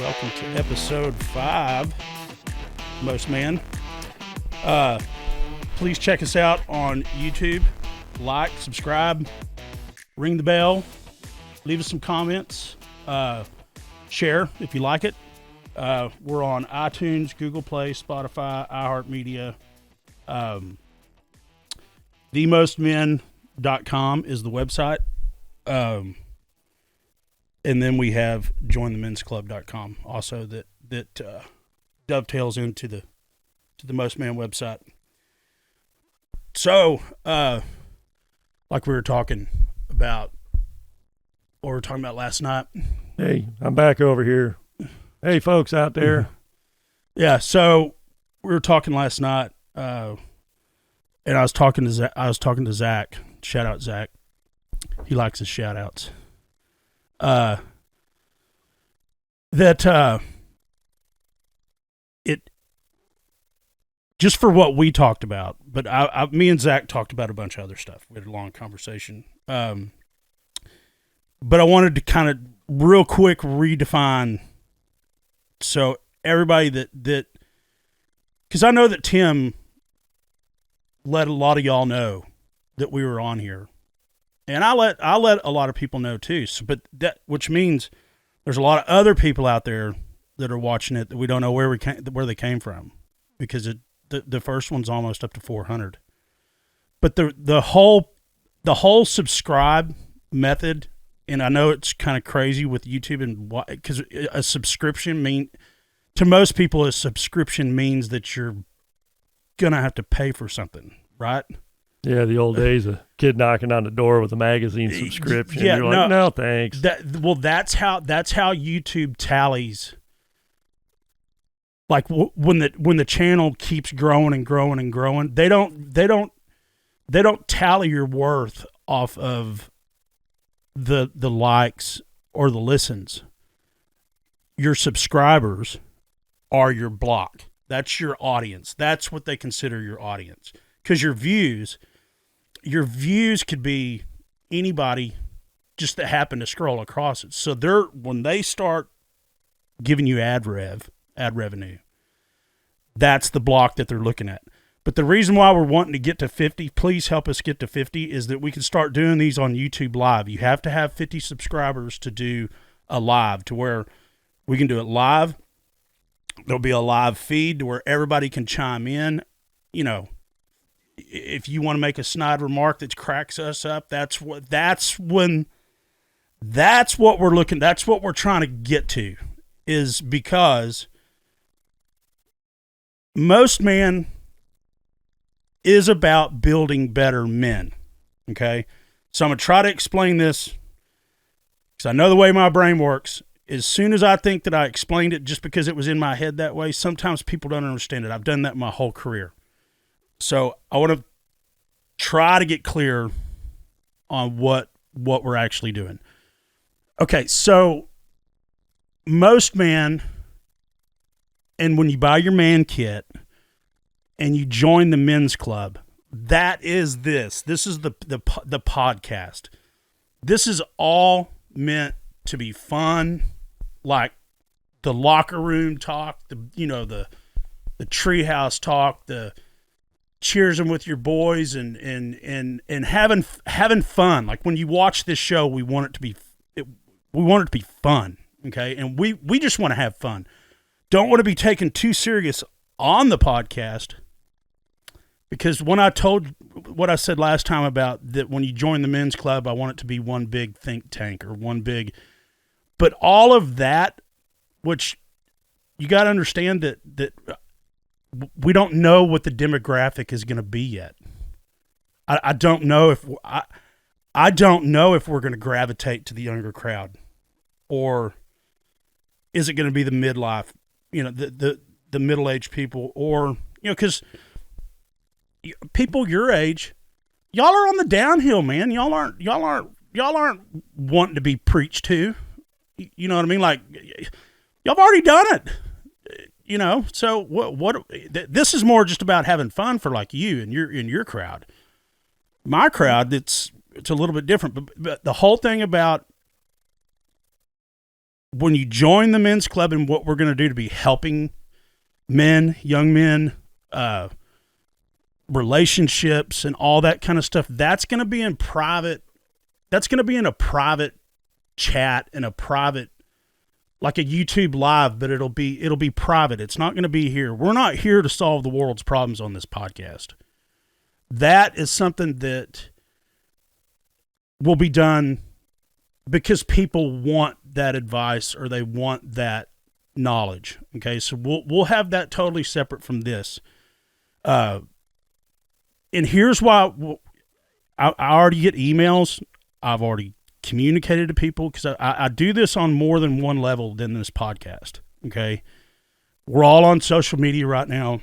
Welcome to episode 5, Most Man. Please check us out on YouTube. Like, subscribe, ring the bell, leave us some comments, share if you like it. We're on iTunes, Google Play, Spotify, iHeartMedia. TheMostMen.com is the website. And then we have jointhemensclub.com also that dovetails into the Most Man website. So, like we were talking about, what we were talking about last night. Hey, I'm back over here. Hey, folks out there. Yeah, so we were talking last night, and I was talking to Zach. Shout out Zach. He likes his shout outs. It just for what we talked about, but me and Zach talked about a bunch of other stuff. We had a long conversation. But I wanted to kind of real quick redefine. So everybody that, cause I know that Tim let a lot of y'all know that we were on here. And I let a lot of people know too. So, but that, which means there's a lot of other people out there that are watching it that we don't know where they came from, because the first one's almost up to 400. But the whole subscribe method, and I know it's kind of crazy with YouTube, and why, because a subscription to most people, a subscription means that you're gonna have to pay for something, right? Yeah, the old days, a kid knocking on the door with a magazine subscription. Yeah, you're like, no, thanks. That's how YouTube tallies. Like when the channel keeps growing and growing and growing, they don't tally your worth off of the likes or the listens. Your subscribers are your block. That's your audience. That's what they consider your audience. Because your views could be anybody just that happened to scroll across it. So when they start giving you ad revenue, that's the block that they're looking at. But the reason why we're wanting to get to 50, please help us get to 50, is that we can start doing these on YouTube Live. You have to have 50 subscribers to do a live, to where we can do it live. There'll be a live feed to where everybody can chime in. You know, if you want to make a snide remark that cracks us up, that's what we're trying to get to, is because Most Man is about building better men. Okay. So I'm going to try to explain this, because I know the way my brain works. As soon as I think that I explained it just because it was in my head that way, sometimes people don't understand it. I've done that my whole career. So I want to try to get clear on what we're actually doing. Okay, so Most Man, and when you buy your man kit and you join the men's club, that is this. This is the podcast. This is all meant to be fun, like the locker room talk, the treehouse talk, the cheersing with your boys, and having fun. Like when you watch this show, we want it to be fun, okay? And we just want to have fun. Don't want to be taken too serious on the podcast, because when I told what I said last time about that, when you join the men's club, I want it to be one big think tank or one big. But all of that, which you got to understand that we don't know what the demographic is going to be yet. I don't know if I don't know if we're going to gravitate to the younger crowd, or is it going to be the midlife, the middle-aged people, or because people your age, y'all are on the downhill, man. Y'all aren't wanting to be preached to. You know what I mean? Like, y'all have already done it. So what this is more just about having fun for like you and your crowd. My crowd, it's a little bit different, but the whole thing about when you join the men's club and what we're going to do to be helping men, young men, relationships and all that kind of stuff, that's going to be in private. That's going to be in a private chat, in a private, like a YouTube live, but it'll be private. It's not going to be here. We're not here to solve the world's problems on this podcast. That is something that will be done because people want that advice or they want that knowledge. Okay, so we'll have that totally separate from this. And here's why I already get emails. I've already communicated to people because I do this on more than one level than this podcast. Okay, we're all on social media right now,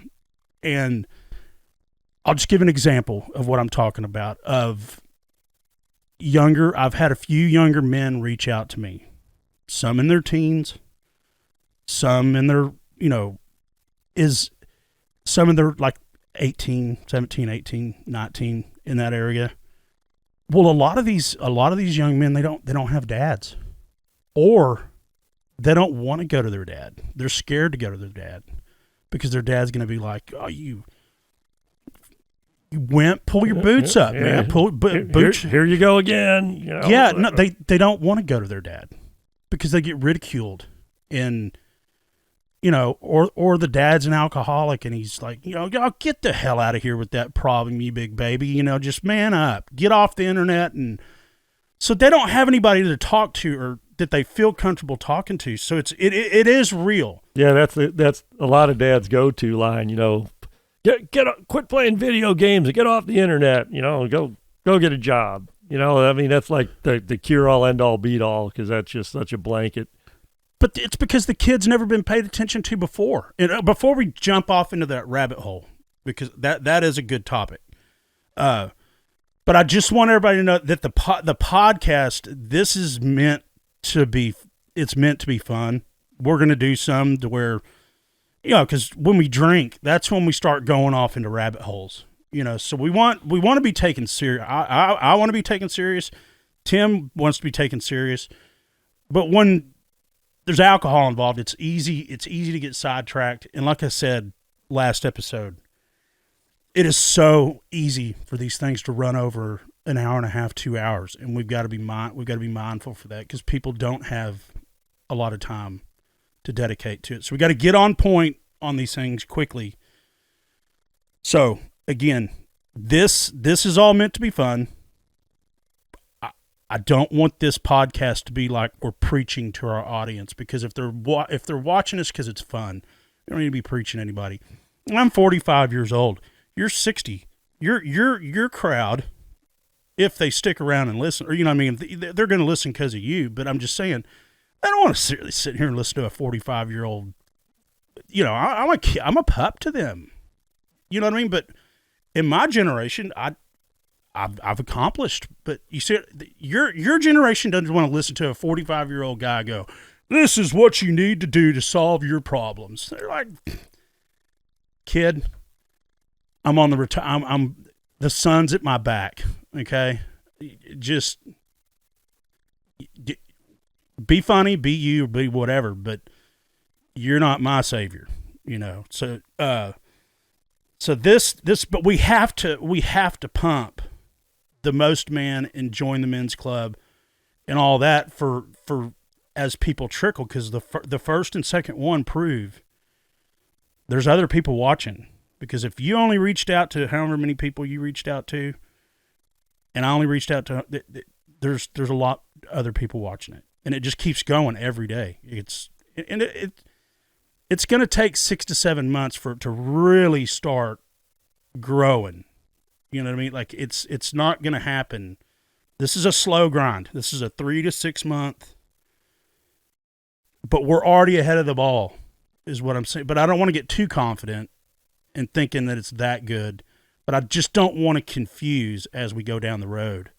and I'll just give an example of what I'm talking about. I've had a few younger men reach out to me, some in their teens, some in their, some in their like 18, 17, 18, 19 in that area. Well, a lot of these young men, they don't have dads, or they don't want to go to their dad. They're scared to go to their dad because their dad's going to be like, "Oh, you went, pull your boots up, man. Pull boots. Here you go again." Yeah, no, they don't want to go to their dad because they get ridiculed, and or the dad's an alcoholic and he's like, "Y'all get the hell out of here with that problem, you big baby. Just man up, get off the internet." And so they don't have anybody to talk to or that they feel comfortable talking to. So it is real. Yeah, that's a lot of dads' go-to line. Quit playing video games and get off the internet. Go get a job. That's like the cure-all, end-all, beat-all, because that's just such a blanket. But it's because the kid's never been paid attention to before. And before we jump off into that rabbit hole, because that is a good topic. But I just want everybody to know that the podcast, this is meant to be. It's meant to be fun. We're going to do some to where, because when we drink, that's when we start going off into rabbit holes. So we want to be taken serious. I want to be taken serious. Tim wants to be taken serious. But when there's alcohol involved, it's easy to get sidetracked. And like I said last episode, it is so easy for these things to run over an hour and a half, 2 hours, and we've got to be mindful for that because people don't have a lot of time to dedicate to it. So we got to get on point on these things quickly. So again, this is all meant to be fun. I don't want this podcast to be like we're preaching to our audience, because if they're watching us because it's fun, we don't need to be preaching to anybody. I'm 45 years old. You're 60. Your crowd, if they stick around and listen, or they're going to listen because of you. But I'm just saying, I don't want to sit here and listen to a 45-year-old. I'm a pup to them. You know what I mean? But in my generation, I've accomplished, but you see, your generation doesn't want to listen to a 45-year-old guy go, "This is what you need to do to solve your problems." They're like, "Kid, I'm on the I'm the sun's at my back. Okay, just be funny, be you, be whatever, but you're not my savior." So this, but we have to pump the Most Man and join the men's club and all that for as people trickle, because the first and second one prove there's other people watching. Because if you only reached out to however many people you reached out to, and I only reached out to, there's a lot other people watching it, and it just keeps going every day. It's going to take 6 to 7 months for it to really start growing. You know what I mean? Like it's not going to happen. This is a slow grind. This is a 3 to 6 month, but we're already ahead of the ball is what I'm saying. But I don't want to get too confident in thinking that it's that good, but I just don't want to confuse as we go down the road.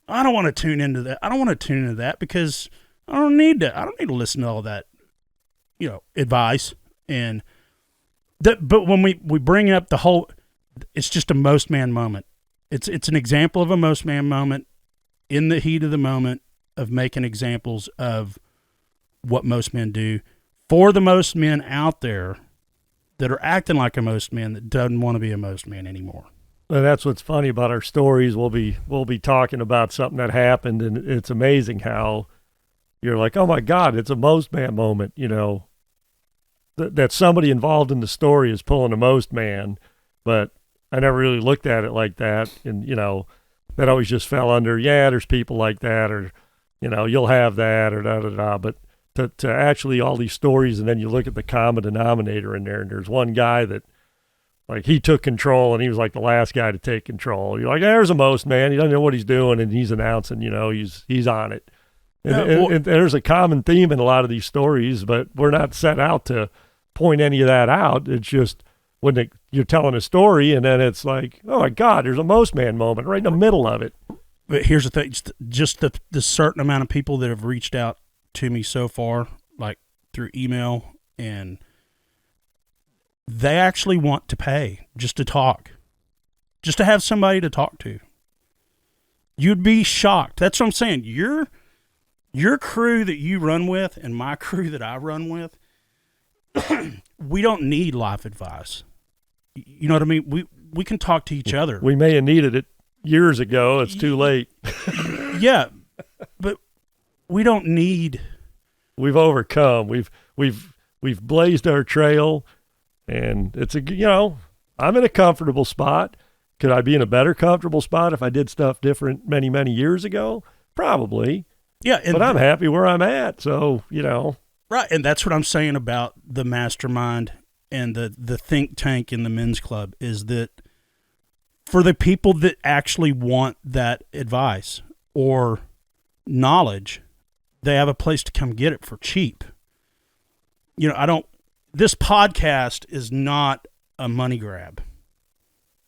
I don't want to tune into that. I don't want to tune into that because I don't need to. I don't need to listen to all that, advice and that. But when we bring up the whole, it's just a Most Man moment. It's an example of a Most Man moment in the heat of the moment of making examples of what most men do for the most men out there that are acting like a most man that doesn't want to be a most man anymore. And that's what's funny about our stories. We'll be talking about something that happened, and it's amazing how you're like, oh my God, it's a most man moment, you know, that somebody involved in the story is pulling a most man, but I never really looked at it like that. And, you know, that always just fell under, yeah, there's people like that, or, you know, you'll have that, or da-da-da. But to actually all these stories, and then you look at the common denominator in there, and there's one guy that, like, he took control, and he was like the last guy to take control. You're like, there's a most man. He doesn't know what he's doing, and he's announcing, you know, he's on it. And there's a common theme in a lot of these stories, but we're not set out to point any of that out. It's just when you're telling a story, and then it's like, oh my God, there's a most man moment right in the middle of it. But here's the thing, just the certain amount of people that have reached out to me so far, like through email, and they actually want to pay just to talk, just to have somebody to talk to. You'd be shocked. That's what I'm saying. Your crew that you run with and my crew that I run with, we don't need life advice. You know what I mean? We can talk to each other. We may have needed it years ago. It's too late. Yeah, but we don't need. We've overcome. We've blazed our trail, and it's I'm in a comfortable spot. Could I be in a better comfortable spot if I did stuff different many, many years ago? Probably. Yeah, but I'm happy where I'm at. So, you know. Right, and that's what I'm saying about the mastermind and the think tank in the men's club, is that for the people that actually want that advice or knowledge, they have a place to come get it for cheap. You know, this podcast is not a money grab.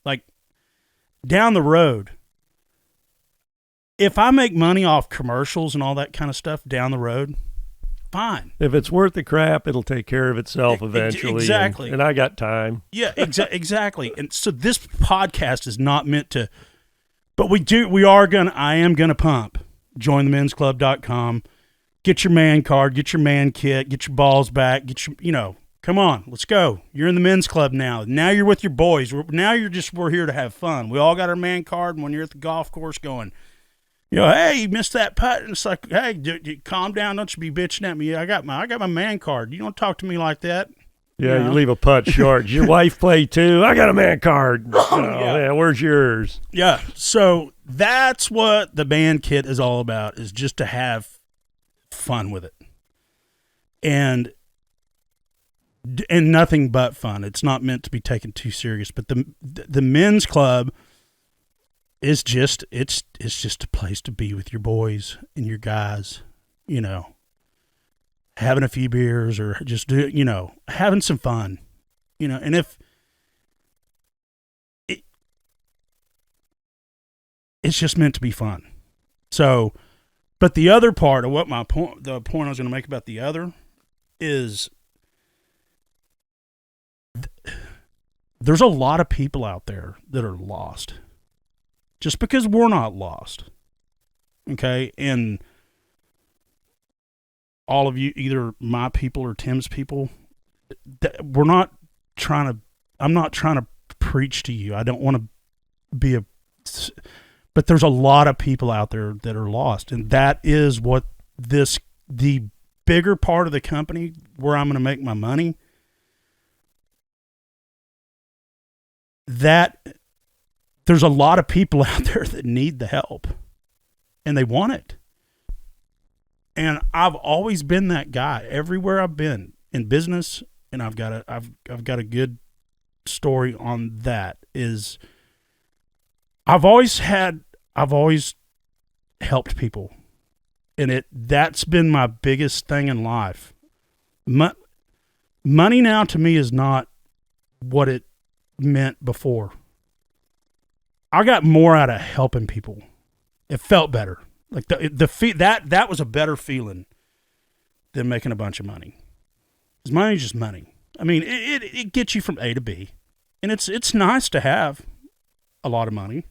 Like, down the road, if I make money off commercials and all that kind of stuff down the road, fine. If it's worth the crap, it'll take care of itself eventually. Exactly. And I got time. Yeah, exactly. And so this podcast is not meant to, but I am going to pump. JoinTheMen'sClub.com. Get your man card, get your man kit, get your balls back, come on, let's go. You're in the men's club now. Now you're with your boys. We're here to have fun. We all got our man card, and when you're at the golf course going, hey, you missed that putt, and it's like, hey, calm down, don't you be bitching at me. I got my man card. You don't talk to me like that. Yeah, you leave a putt short. Does your wife play too? I got a man card. Yeah, where's yours? Yeah, so that's what the band kit is all about, is just to have fun with it. And nothing but fun. It's not meant to be taken too serious, but the men's club is just it's just a place to be with your boys and your guys, having a few beers or just having some fun, and if it's just meant to be fun. So, but the other part of what the point I was going to make about the other is there's a lot of people out there that are lost just because we're not lost. Okay. And all of you, either my people or Tim's people, I'm not trying to preach to you. I don't want to be but there's a lot of people out there that are lost. And that is what the bigger part of the company where I'm going to make my money, that there's a lot of people out there that need the help and they want it. And I've always been that guy everywhere I've been in business. And I've got a good story on that. Is I've always helped people, and that's been my biggest thing in life. Money now to me is not what it meant before. I got more out of helping people. It felt better. Like that was a better feeling than making a bunch of money. Because money's just money. I mean, it gets you from A to B, and it's nice to have a lot of money.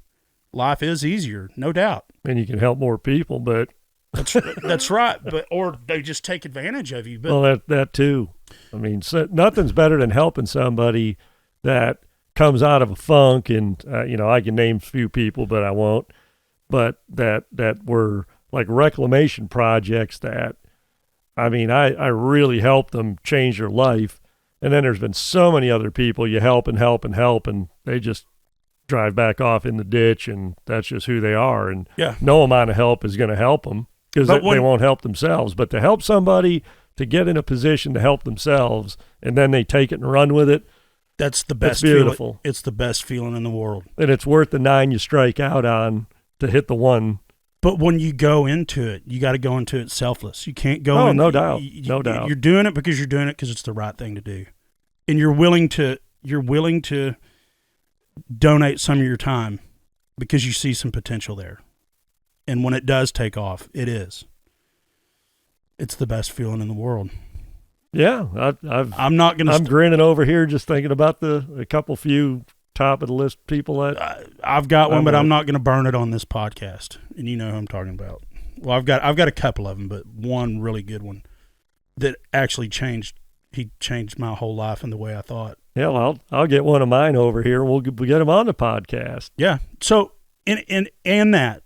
Life is easier, no doubt. And you can help more people, but That's right. Or they just take advantage of you. But well, that too. I mean, nothing's better than helping somebody that comes out of a funk, and I can name a few people, but I won't. But that were like reclamation projects that, I mean, I really helped them change their life. And then there's been so many other people you help, and they just drive back off in the ditch, and that's just who they are. And no amount of help is going to help them, because they won't help themselves. But to help somebody to get in a position to help themselves, and then they take it and run with it, that's the best. Beautiful. It's the best feeling in the world. And it's worth the 9 you strike out on to hit the 1. But when you go into it, you got to go into it selfless. You can't go. Oh, no doubt, no doubt. You're doing it because you're doing it because it's the right thing to do, and you're willing to donate some of your time because you see some potential there. And when it does take off, it's the best feeling in the world. Yeah, I'm grinning over here just thinking about a couple few top of the list people that I've got one, but I'm not going to burn it on this podcast. And you know who I'm talking about. Well, I've got a couple of them, but one really good one that actually changed my whole life and the way I thought. Yeah, well, I'll get one of mine over here. We'll get him on the podcast. Yeah. So in that,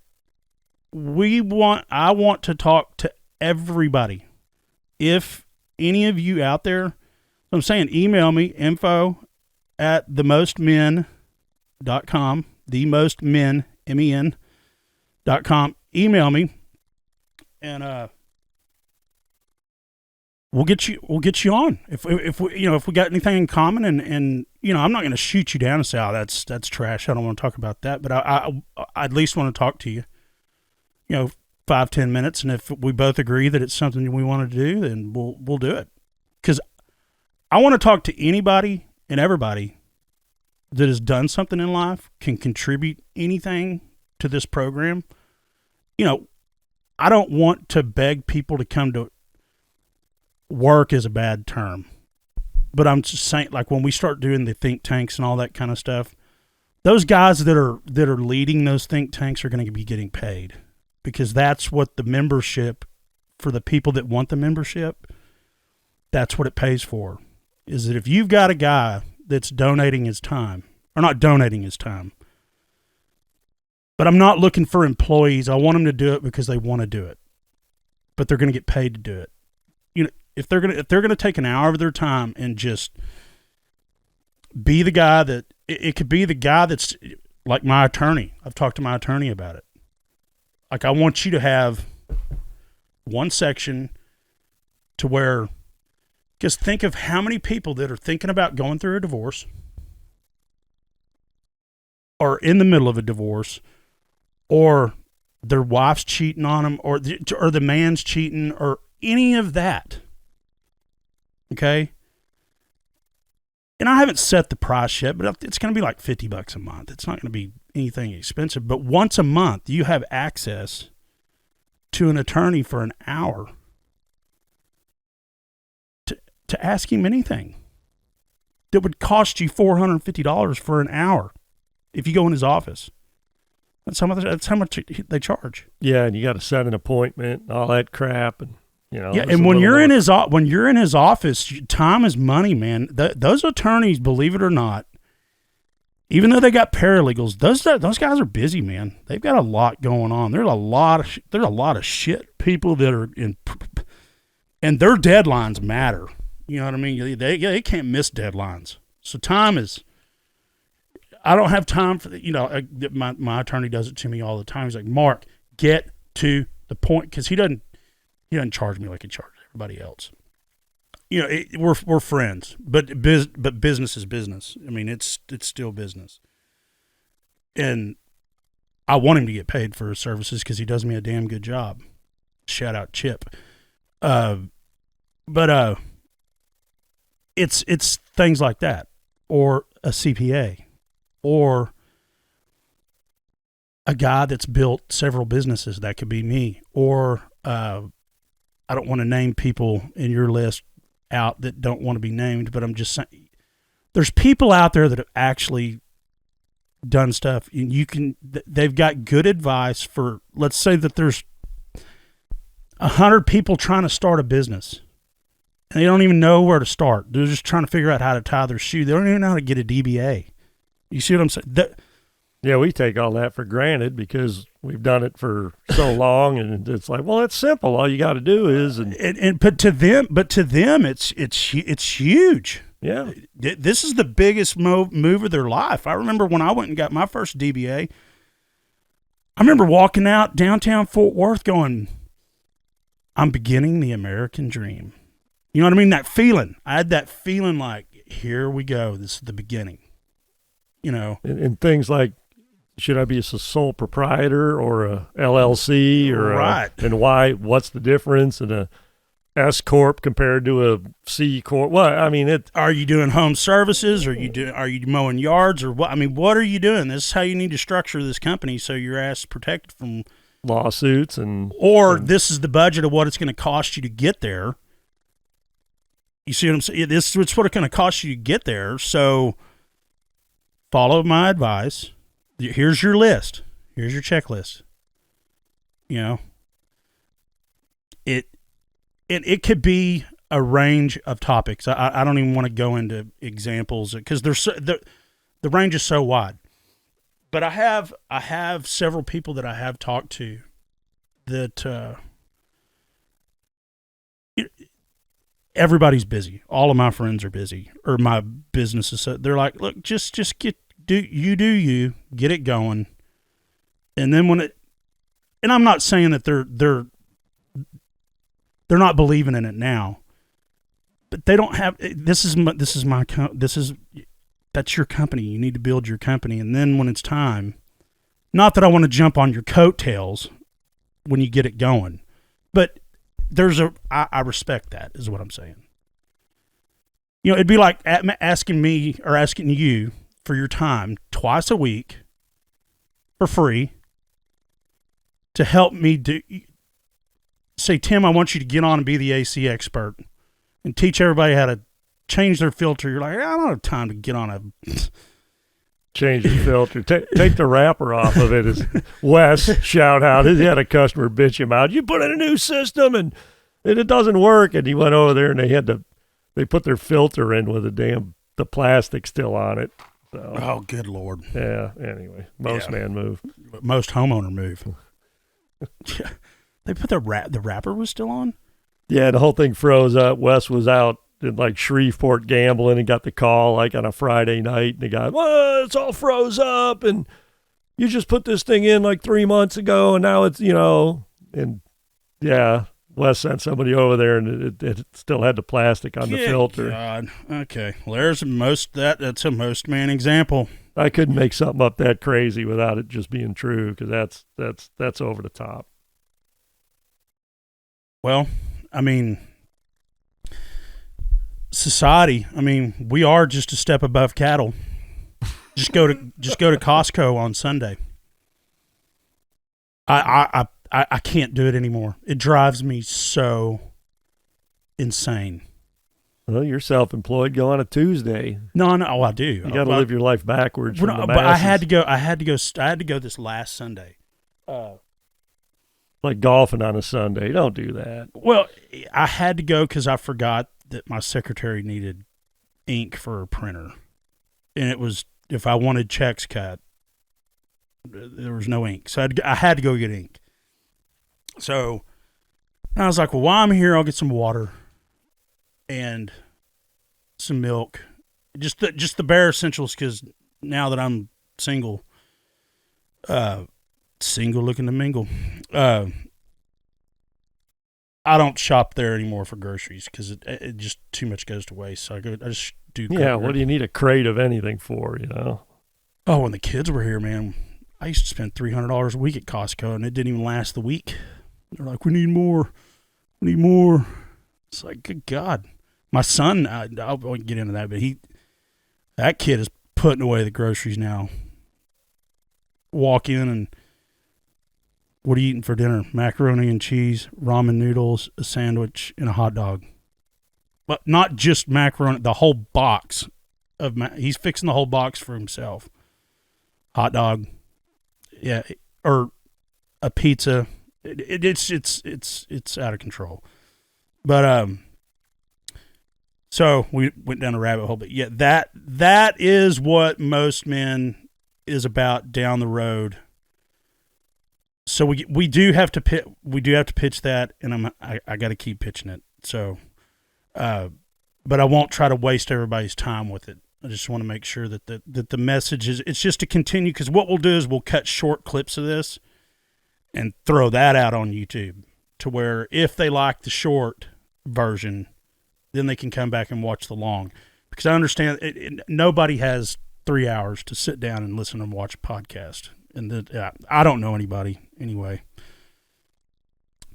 I want to talk to everybody. If any of you out there, I'm saying, email me info@themostmen.com, themostmen, MEN.com. Email me, and we'll get you on. If we got anything in common, and I'm not going to shoot you down and say, oh, that's trash, I don't want to talk about that, but I at least want to talk to you. 5-10 minutes, and if we both agree that it's something we want to do, then we'll do it. Because I want to talk to anybody and everybody that has done something in life, can contribute anything to this program. I don't want to beg people to come to work, is a bad term, but I'm just saying, like, when we start doing the think tanks and all that kind of stuff, those guys that are leading those think tanks are going to be getting paid. Because that's what the membership, for the people that want the membership, that's what it pays for. Is that if you've got a guy that's donating his time, or not donating his time, but I'm not looking for employees. I want them to do it because they want to do it, but they're going to get paid to do it. If they're going to take an hour of their time and just be the guy that, it could be the guy that's like my attorney. I've talked to my attorney about it. Like, I want you to have one section to where, just think of how many people that are thinking about going through a divorce, or in the middle of a divorce, or their wife's cheating on them, or the man's cheating, or any of that. Okay? And I haven't set the price yet, but it's going to be like $50 a month. It's not going to be anything expensive, but once a month you have access to an attorney for an hour to ask him anything that would cost you $450 for an hour if you go in his office. That's how much they charge. Yeah, and you got to set an appointment and all that crap, and and when you're in his office, time is money, man. Those attorneys, believe it or not, even though they got paralegals, those guys are busy, man. They've got a lot going on. There's a lot of shit people that are in, and their deadlines matter. You know what I mean? They can't miss deadlines. So time is. I don't have time for my attorney does it to me all the time. He's like, Mark, get to the point, because he doesn't charge me like he charges everybody else. We're friends, but business is business. I mean, it's still business. And I want him to get paid for his services because he does me a damn good job. Shout out Chip. But it's things like that, or a CPA, or a guy that's built several businesses. That could be me, or I don't want to name people in your list out that don't want to be named, but I'm just saying there's people out there that have actually done stuff, and they've got good advice for, let's say that there's 100 people trying to start a business. And they don't even know where to start. They're just trying to figure out how to tie their shoe. They don't even know how to get a DBA. You see what I'm saying? Yeah, we take all that for granted because we've done it for so long, and it's like, well, it's simple. All you got to do is, but to them, it's huge. Yeah, this is the biggest move of their life. I remember when I went and got my first DBA. I remember walking out downtown Fort Worth, going, "I'm beginning the American dream." You know what I mean? That feeling. I had that feeling like, here we go. This is the beginning. You know, and things like, should I be a sole proprietor or a LLC or right? And why? What's the difference in a S corp compared to a C corp? Well, I mean, are you doing home services? Are you mowing yards or what? I mean, what are you doing? This is how you need to structure this company so your ass is protected from lawsuits this is the budget of what it's going to cost you to get there. You see what I'm saying? It's what it's going to cost you to get there. So follow my advice. Here's your list. Here's your checklist. You know, it could be a range of topics. I don't even want to go into examples because the range is so wide. But I have several people that I have talked to that everybody's busy. All of my friends are busy, or my businesses. They're like, look, just do you get it going, and then and I'm not saying that they're not believing in it now, but they don't have. That's your company. You need to build your company, and then when it's time, not that I want to jump on your coattails when you get it going, but I respect that, is what I'm saying. You know, it'd be like asking me or asking you for your time twice a week for free to help me say, Tim, I want you to get on and be the AC expert and teach everybody how to change their filter. You're like, I don't have time to get on a change the filter. Take the wrapper off of it. As Wes shout out, he had a customer bitch him out. You put in a new system and it doesn't work. And he went over there and they put their filter in with the plastic still on it. So, oh, good Lord. Yeah. Anyway, most man move. Most homeowner move. They put the wrapper was still on. Yeah, the whole thing froze up. Wes was out in like Shreveport gambling and got the call like on a Friday night, and the guy, well, it's all froze up, and you just put this thing in like 3 months ago, and now it's, and yeah, Wes sent somebody over there, and it still had the plastic on the filter. God. Okay, well, that's a most man example. I couldn't make something up that crazy without it just being true, because that's over the top. Well, I mean, society. I mean, we are just a step above cattle. Just go to Costco on Sunday. I can't do it anymore. It drives me so insane. Well, you're self-employed. Go on a Tuesday. No, I do. You got to live your life backwards. But I had to go. I had to go this last Sunday. Like golfing on a Sunday. Don't do that. Well, I had to go because I forgot that my secretary needed ink for a printer, and it was, if I wanted checks cut, there was no ink, so I had to go get ink. So I was like, well, while I'm here, I'll get some water and some milk, just the bare essentials, because now that I'm single looking to mingle, I don't shop there anymore for groceries because it just too much goes to waste. So I just do. Yeah, what do you need a crate of anything for? Oh, when the kids were here, man, I used to spend $300 a week at Costco, and it didn't even last the week. They're like, we need more. It's like, good God. My son, I won't get into that, but that kid is putting away the groceries now. Walk in and, what are you eating for dinner? Macaroni and cheese, ramen noodles, a sandwich, and a hot dog. But not just macaroni, the whole box of he's fixing the whole box for himself. Hot dog, yeah, or a pizza, It's out of control. But so we went down a rabbit hole. But yeah, that is what Most Men is about down the road. So we do have to pitch that, and I got to keep pitching it. So, but I won't try to waste everybody's time with it. I just want to make sure that the message is, it's just to continue, because what we'll do is we'll cut short clips of this and throw that out on YouTube, to where if they like the short version, then they can come back and watch the long. Because I understand nobody has 3 hours to sit down and listen and watch a podcast. And I don't know anybody anyway.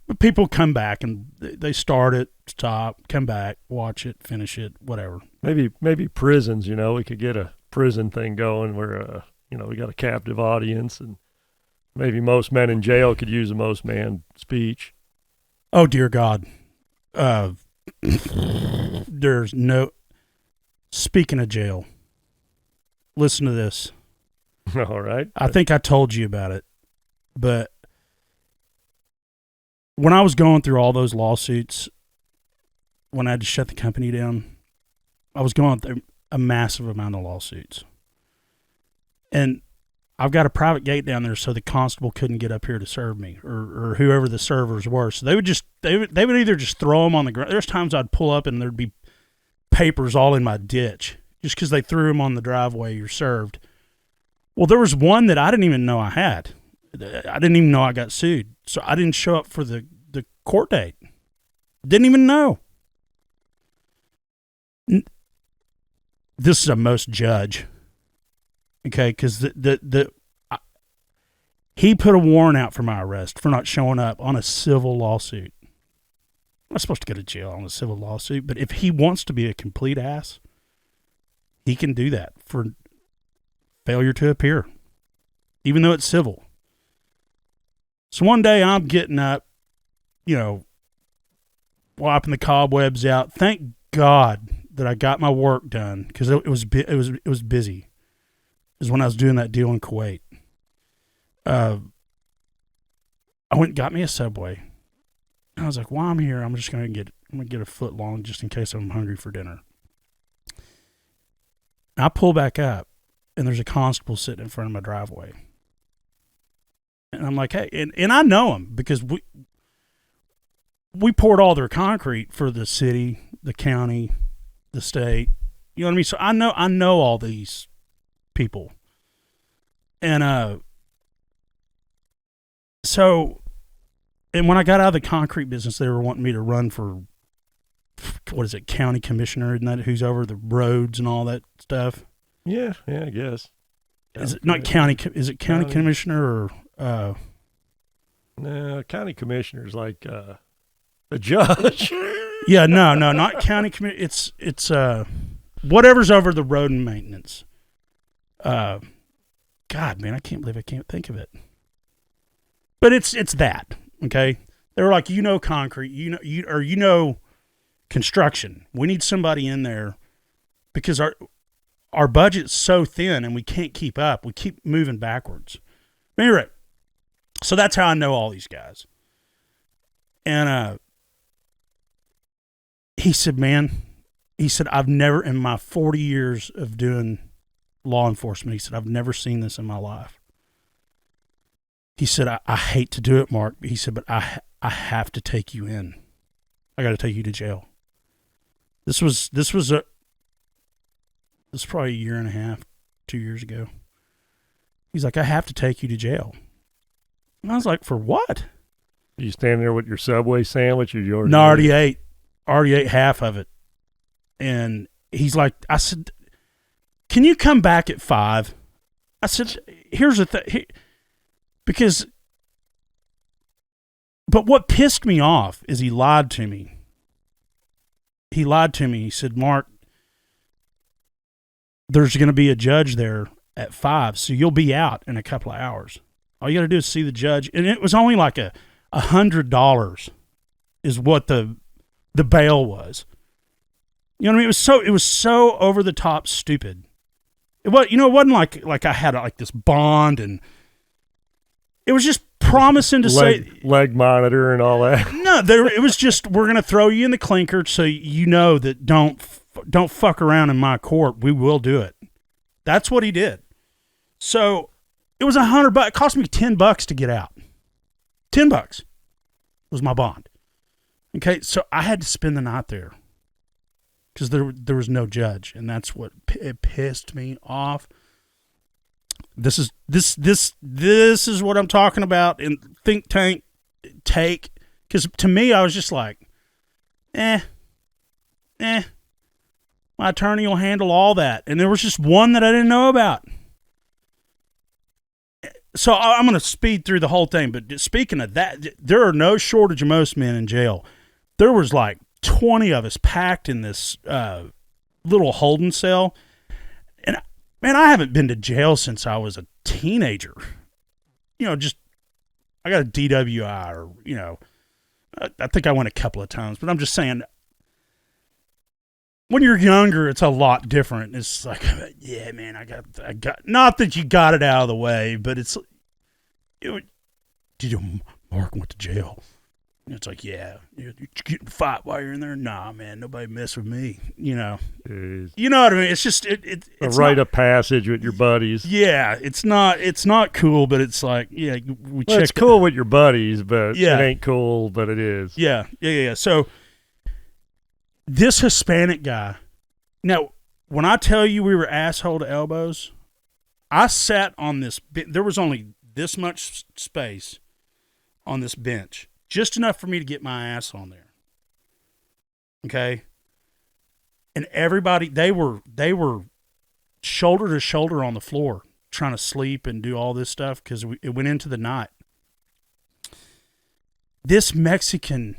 But people come back and they start it, stop, come back, watch it, finish it, whatever. Maybe prisons, we could get a prison thing going where, we got a captive audience, and maybe Most Men in jail could use a Most Man speech. Oh, dear God. There's no... Speaking of jail, listen to this. All right. I think I told you about it, but when I was going through all those lawsuits, when I had to shut the company down, I was going through a massive amount of lawsuits. And I've got a private gate down there, so the constable couldn't get up here to serve me, or whoever the servers were. So they would either just throw them on the ground. There's times I'd pull up and there'd be papers all in my ditch just because they threw them on the driveway. You're served. Well, there was one that I didn't even know I had. I didn't even know I got sued. So I didn't show up for the court date. Didn't even know. This is a Most judge. Okay, because he put a warrant out for my arrest for not showing up on a civil lawsuit. I'm not supposed to go to jail on a civil lawsuit, but if he wants to be a complete ass, he can do that for failure to appear, even though it's civil. So one day I'm getting up, wiping the cobwebs out. Thank God that I got my work done, because it was busy. It was when I was doing that deal in Kuwait. I went and got me a Subway. And I was like, while I'm here, I'm gonna get a foot long just in case I'm hungry for dinner. And I pull back up, and there's a constable sitting in front of my driveway. And I'm like, hey, and I know him because we poured all their concrete for the city, the county, the state. You know what I mean? So I know all these people. And and when I got out of the concrete business, they were wanting me to run for, what is it, county commissioner, isn't that who's over the roads and all that stuff? Yeah, I guess. Is it not county? Is it county commissioner or? No, county commissioner's like a judge. Yeah, no, not county commissioner. It's whatever's over the road and maintenance. God, man, I can't believe I can't think of it. But it's that, okay? They were like, concrete, you know construction. We need somebody in there because our budget's so thin and we can't keep up. We keep moving backwards. Anyway, so that's how I know all these guys. And he said, I've never, in my 40 years of doing law enforcement, he said, I've never seen this in my life. He said, I hate to do it, Mark. He said, but I have to take you in. I got to take you to jail. This was probably a year and a half, 2 years ago. He's like, I have to take you to jail. And I was like, for what? You standing there with your Subway sandwich or yours? No, I already ate half of it. And he's like, I said, can you come back at 5? I said, here's the thing. But what pissed me off is he lied to me. He said, Mark, there's going to be a judge there at 5, so you'll be out in a couple of hours. All you got to do is see the judge. And it was only like $100 is what the bail was. You know what I mean? It was so over the top stupid. It wasn't like I had like this bond, and It was just promising to say leg monitor and all that. No, it was just, we're going to throw you in the clinker so you know that don't fuck around in my court. We will do it. That's what he did. So it was $100. It cost me $10 to get out. $10 was my bond. Okay, so I had to spend the night there because there was no judge, and that's what it pissed me off. This is what I'm talking about in think tank take. Because to me, I was just like, my attorney will handle all that. And there was just one that I didn't know about. So I'm going to speed through the whole thing. But speaking of that, there are no shortage of most men in jail. There was like 20 of us packed in this little holding cell. And, man, I haven't been to jail since I was a teenager. Just, I got a DWI or, I think I went a couple of times, but I'm just saying, when you're younger, it's a lot different. It's like, yeah, man, I got, not that you got it out of the way, but Mark went to jail. And it's like, yeah, you getting a fight while you're in there? Nah, man, nobody mess with me, You know what I mean? It's just, it's a rite of passage with your buddies. Yeah, it's not cool, but it's like, yeah, it's cool with your buddies, but it ain't cool, but it is. Yeah. So this Hispanic guy, now, when I tell you we were asshole to elbows, I sat on this, there was only this much space on this bench. Just enough for me to get my ass on there. Okay? And everybody, they were shoulder to shoulder on the floor trying to sleep and do all this stuff because it went into the night. This Mexican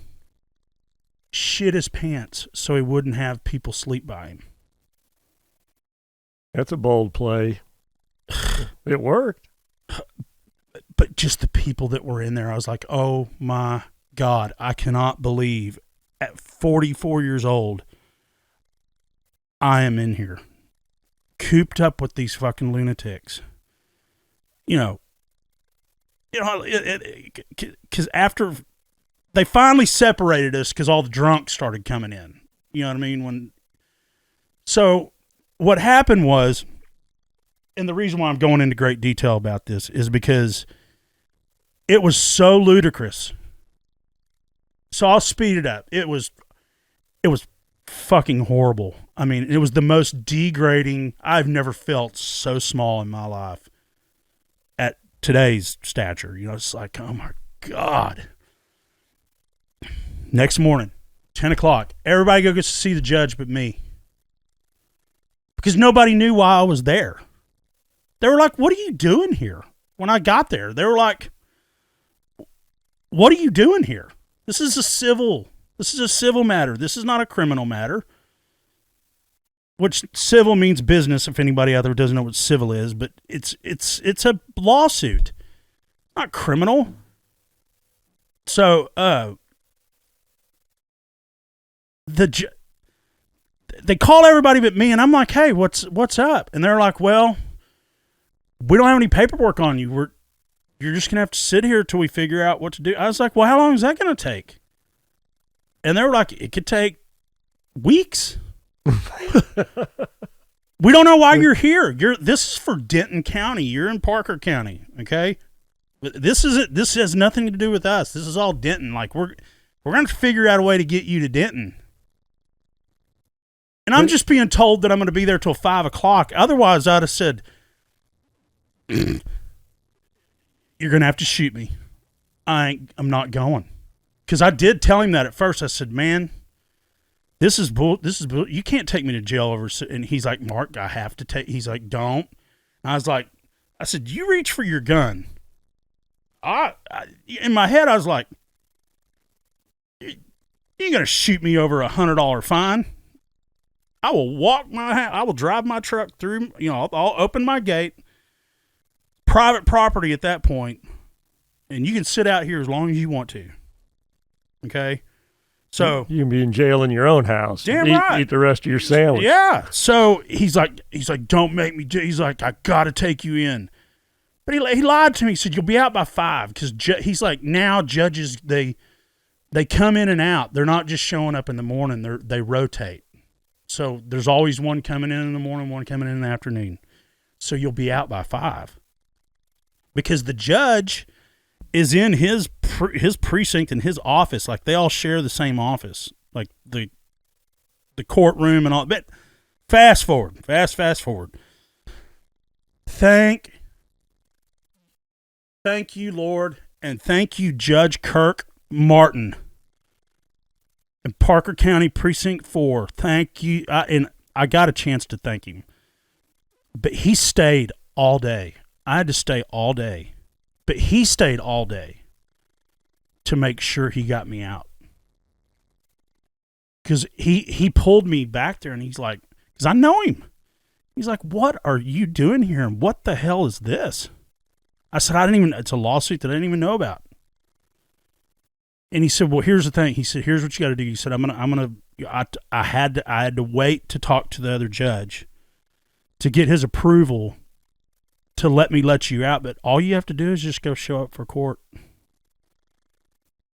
shit his pants so he wouldn't have people sleep by him. That's a bold play. It worked. But just the people that were in there, I was like, oh my God, I cannot believe at 44 years old, I am in here, cooped up with these fucking lunatics. Because after they finally separated us because all the drunks started coming in. You know what I mean? So what happened was, and the reason why I'm going into great detail about this is because it was so ludicrous. So I'll speed it up. It was fucking horrible. I mean, it was the most degrading. I've never felt so small in my life at today's stature. It's like, oh my God. Next morning, 10 o'clock, everybody go get to see the judge but me. Because nobody knew why I was there. They were like, what are you doing here? When I got there, they were like, what are you doing here? This is a civil matter. This is not a criminal matter. Which civil means business, if anybody out there doesn't know what civil is, but it's a lawsuit, not criminal. So they call everybody but me, and I'm like, hey, what's up? And they're like, well, we don't have any paperwork on you. You're just going to have to sit here till we figure out what to do. I was like, well, how long is that going to take? And they were like, it could take weeks. We don't know why you're here. This is for Denton County. You're in Parker County, okay? This has nothing to do with us. This is all Denton. Like, we're going to figure out a way to get you to Denton. And I'm just being told that I'm going to be there till 5 o'clock. Otherwise, I'd have said, you're going to have to shoot me. I'm not going. Because I did tell him that at first. I said, man, this is bull. You can't take me to jail over. And he's like, Mark, I have to take. He's like, don't. And I said, you reach for your gun. In my head, I was like, you ain't going to shoot me over $100 fine. I will drive my truck through, I'll open my gate. Private property at that point, and you can sit out here as long as you want to. Okay? So you can be in jail in your own house. Damn right. Eat the rest of your sandwich. Yeah. So he's like, don't make me. He's like, I got to take you in. But he lied to me. He said, you'll be out by 5. Because he's like, now judges, they come in and out. They're not just showing up in the morning. They rotate. So there's always one coming in the morning, one coming in the afternoon. So you'll be out by 5. Because the judge is in his precinct and his office. Like, they all share the same office. Like, the courtroom and all. But fast forward. Thank you, Lord, and thank you, Judge Kirk Martin in Parker County Precinct 4. Thank you. And I got a chance to thank him. But he stayed all day. I had to stay all day. But he stayed all day to make sure he got me out. Because he pulled me back there, and he's like, because I know him. He's like, what are you doing here? And what the hell is this? I said, it's a lawsuit that I didn't even know about. And he said, well, here's the thing. He said, here's what you got to do. He said, I had to wait to talk to the other judge to get his approval to let you out. But all you have to do is just go show up for court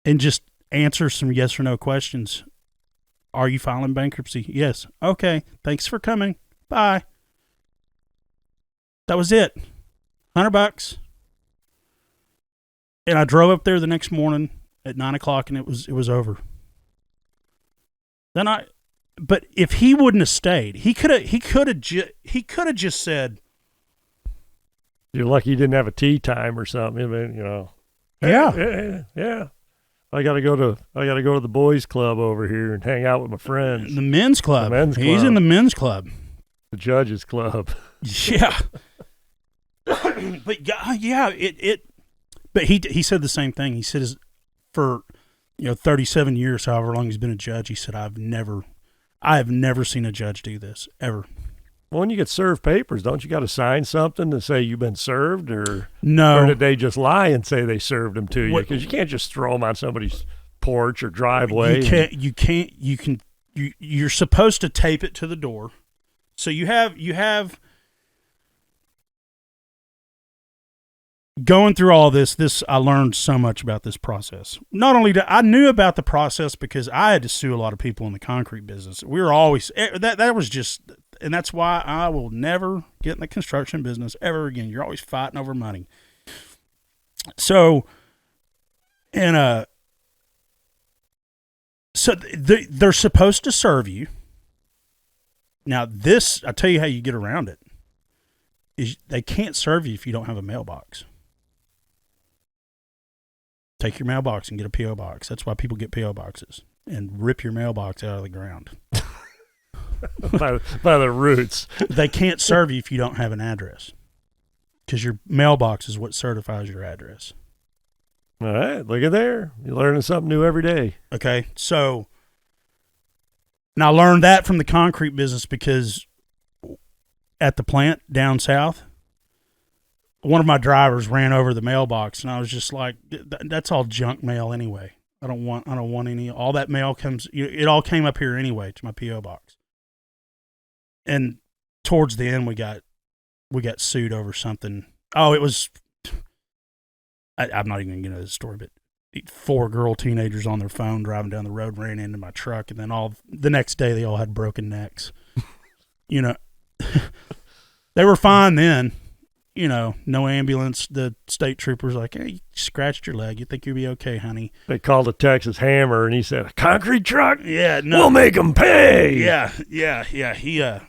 and just answer some yes or no questions. Are you filing bankruptcy? Yes. Okay. Thanks for coming. Bye. That was it. $100. And I drove up there the next morning at 9:00, and it was over. But if he wouldn't have stayed, he could have just said, "You're lucky you didn't have a tea time or something." I mean, yeah. I gotta go to the boys' club over here and hang out with my friends. The men's club. He's in the men's club. The judges' club. Yeah. But yeah, But he said the same thing. He said, for 37 years, however long he's been a judge, he said, I have never seen a judge do this ever. Well, when you get served papers, don't you got to sign something to say you've been served, or no? Or did they just lie and say they served them to you? Because you can't just throw them on somebody's porch or driveway. You're supposed to tape it to the door. So you have. Going through all this, I learned so much about this process. Not only I knew about the process because I had to sue a lot of people in the concrete business. We were always that was just, and that's why I will never get in the construction business ever again. You're always fighting over money. So, they're supposed to serve you. Now this, I tell you how you get around it. Is they can't serve you if you don't have a mailbox. Take your mailbox and get a P.O. box. That's why people get P.O. boxes and rip your mailbox out of the ground. by the roots. They can't serve you if you don't have an address because your mailbox is what certifies your address. All right, look at there. You're learning something new every day. Okay, so and I learned that from the concrete business because at the plant down south, one of my drivers ran over the mailbox, and I was just like, "That's all junk mail anyway. I don't want any. All that mail comes. It all came up here anyway to my PO box." And towards the end, we got sued over something. Oh, it was. I'm not even gonna get into the story, but 4 girl teenagers on their phone driving down the road ran into my truck, and then the next day they all had broken necks. They were fine then. No ambulance. The state trooper's like, hey, you scratched your leg. You think you'll be okay, honey? They called a Texas Hammer, and he said, a concrete truck? Yeah, no. We'll make them pay. Yeah. The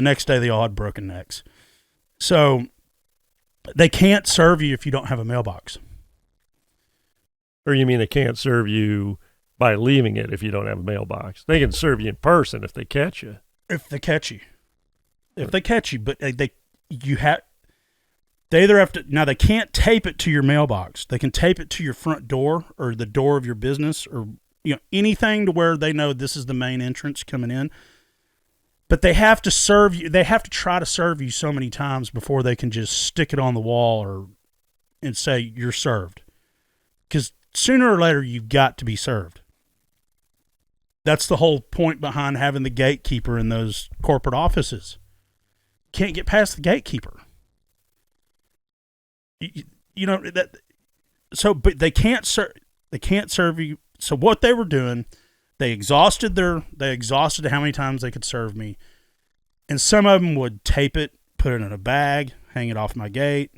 next day they all had broken necks. So they can't serve you if you don't have a mailbox. Or you mean they can't serve you by leaving it if you don't have a mailbox? They can serve you in person if they catch you. If they catch you, but they either have to, now they can't tape it to your mailbox. They can tape it to your front door or the door of your business or anything to where they know this is the main entrance coming in. But they have to serve you. They have to try to serve you so many times before they can just stick it on the wall and say you're served. Because sooner or later you've got to be served. That's the whole point behind having the gatekeeper in those corporate offices. Can't get past the gatekeeper. You know that. So, but they can't serve. They can't serve you. So what they were doing, they exhausted how many times they could serve me, and some of them would tape it, put it in a bag, hang it off my gate,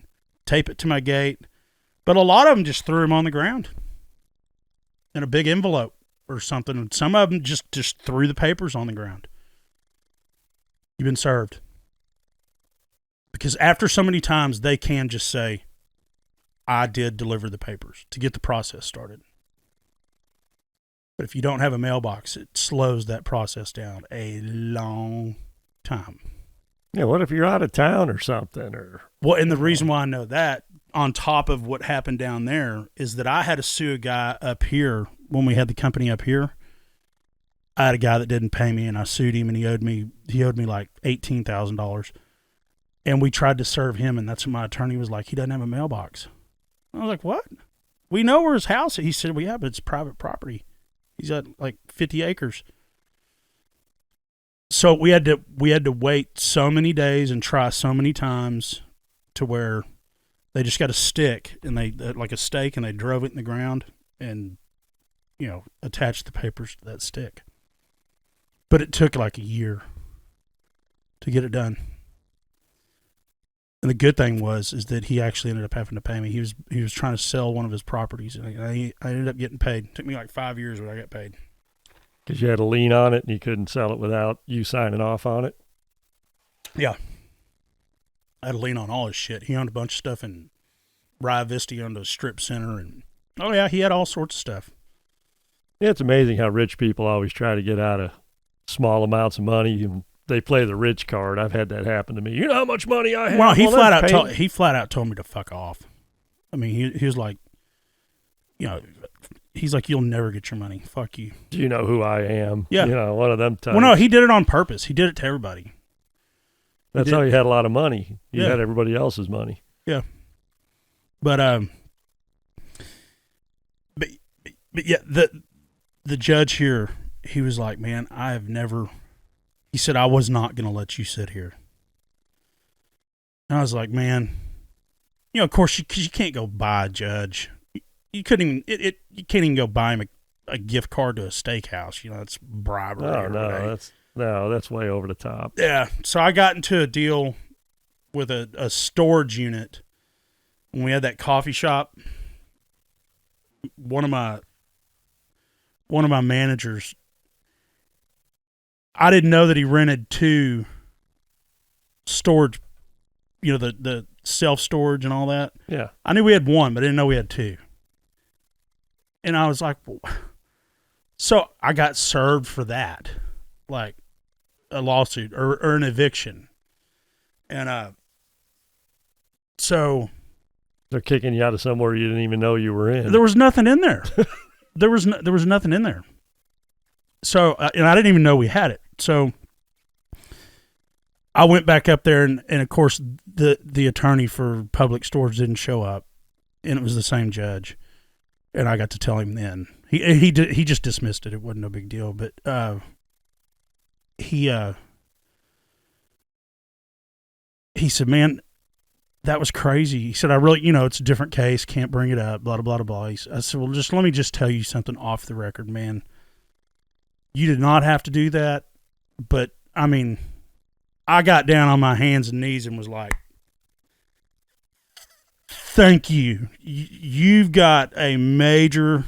tape it to my gate. But a lot of them just threw them on the ground in a big envelope or something. And some of them just threw the papers on the ground. You've been served. Because after so many times, they can just say, I did deliver the papers to get the process started. But if you don't have a mailbox, it slows that process down a long time. Yeah, what if you're out of town or something? Well, and the reason why I know that, on top of what happened down there, is that I had to sue a guy up here when we had the company up here. I had a guy that didn't pay me, and I sued him, and he owed me like $18,000. And we tried to serve him, and that's when my attorney was like, he doesn't have a mailbox. I was like, what? We know where his house is. He said, well, yeah, but it's private property. He's got like 50 acres. So we had to wait so many days and try so many times to where they just got a stick and they like a stake, and they drove it in the ground and, you know, attached the papers to that stick. But it took like a year to get it done. And the good thing is that he actually ended up having to pay me. He was trying to sell one of his properties, and I ended up getting paid. It took me like 5 years, but I got paid. Because you had a lien on it and you couldn't sell it without you signing off on it? Yeah. I had a lien on all his shit. He owned a bunch of stuff in Rye Vista. He owned a strip center. And oh, yeah, he had all sorts of stuff. Yeah, it's amazing how rich people always try to get out of small amounts of money. And they play the rich card. I've had that happen to me. You know how much money I have? Well, he flat out told me to fuck off. I mean, he was like, you know, he's like, you'll never get your money. Fuck you. Do you know who I am? Yeah. You know, one of them types. Well, no, he did it on purpose. He did it to everybody. That's how he had a lot of money. He had everybody else's money. Yeah. But yeah, the judge here, he was like, man, he said, I was not going to let you sit here. And I was like, man, you know, of course, because you can't go buy a judge. You couldn't even, you can't even go buy him a gift card to a steakhouse. You know, that's bribery. That's way over the top. Yeah. So I got into a deal with a storage unit when we had that coffee shop. One of my managers, I didn't know that he rented 2 storage, you know, the self-storage and all that. Yeah. I knew we had 1, but I didn't know we had 2. And I was like, well, so I got served for that, like a lawsuit or an eviction. And so they're kicking you out of somewhere you didn't even know you were in. There was nothing in there. there was nothing in there. So, and I didn't even know we had it. So I went back up there, and of course the attorney for public storage didn't show up, and it was the same judge. And I got to tell him then. He just dismissed it. It wasn't no big deal. But he said, man, that was crazy. He said, I really, you know, it's a different case. Can't bring it up, blah, blah, blah, blah. I said, well, let me just tell you something off the record, man. You did not have to do that. But, I mean, I got down on my hands and knees and was like, thank you. You've got a major...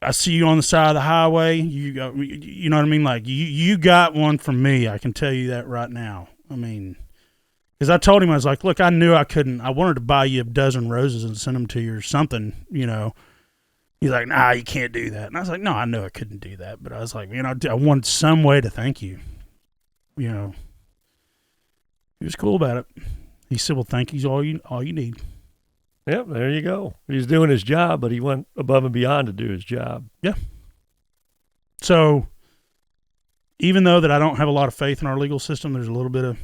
I see you on the side of the highway. You know what I mean? Like, you got one from me. I can tell you that right now. I mean, because I told him, I was like, look, I knew I couldn't. I wanted to buy you a dozen roses and send them to you or something, you know. He's like, nah, you can't do that. And I was like, no, I knew I couldn't do that. But I was like, man, I wanted some way to thank you. You know. He was cool about it. He said, well, thank you's all you need. Yep, there you go. He's doing his job, but he went above and beyond to do his job. Yeah. So, even though that I don't have a lot of faith in our legal system, there's a little bit of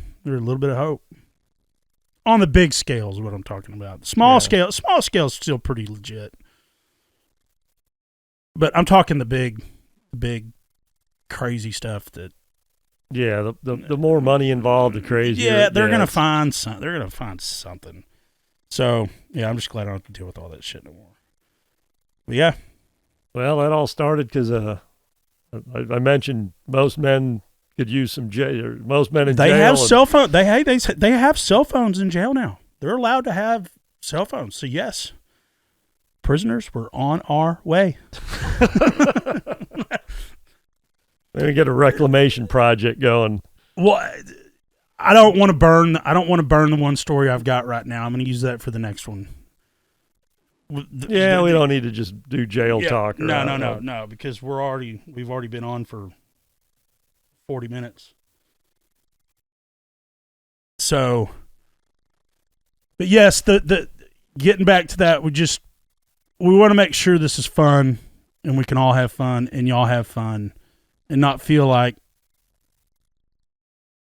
hope. On the big scale is what I'm talking about. Small scale is still pretty legit. But I'm talking the big crazy stuff that Yeah, the more money involved, the crazier. Yeah, they're gonna find some. They're gonna find something. So yeah, I'm just glad I don't have to deal with all that shit no more. But yeah. Well, that all started because I mentioned most men could use some jail. Or most men in they jail. Have cell phone. They have cell phones in jail now. They're allowed to have cell phones. So yes, prisoners, we're on our way. Maybe get a reclamation project going. Well, I don't want to burn the one story I've got right now. I'm going to use that for the next one. Yeah, we don't need to just do jail talk. No, because we've already been on for 40 minutes. So, but yes, the getting back to that, we want to make sure this is fun and we can all have fun and y'all have fun and not feel like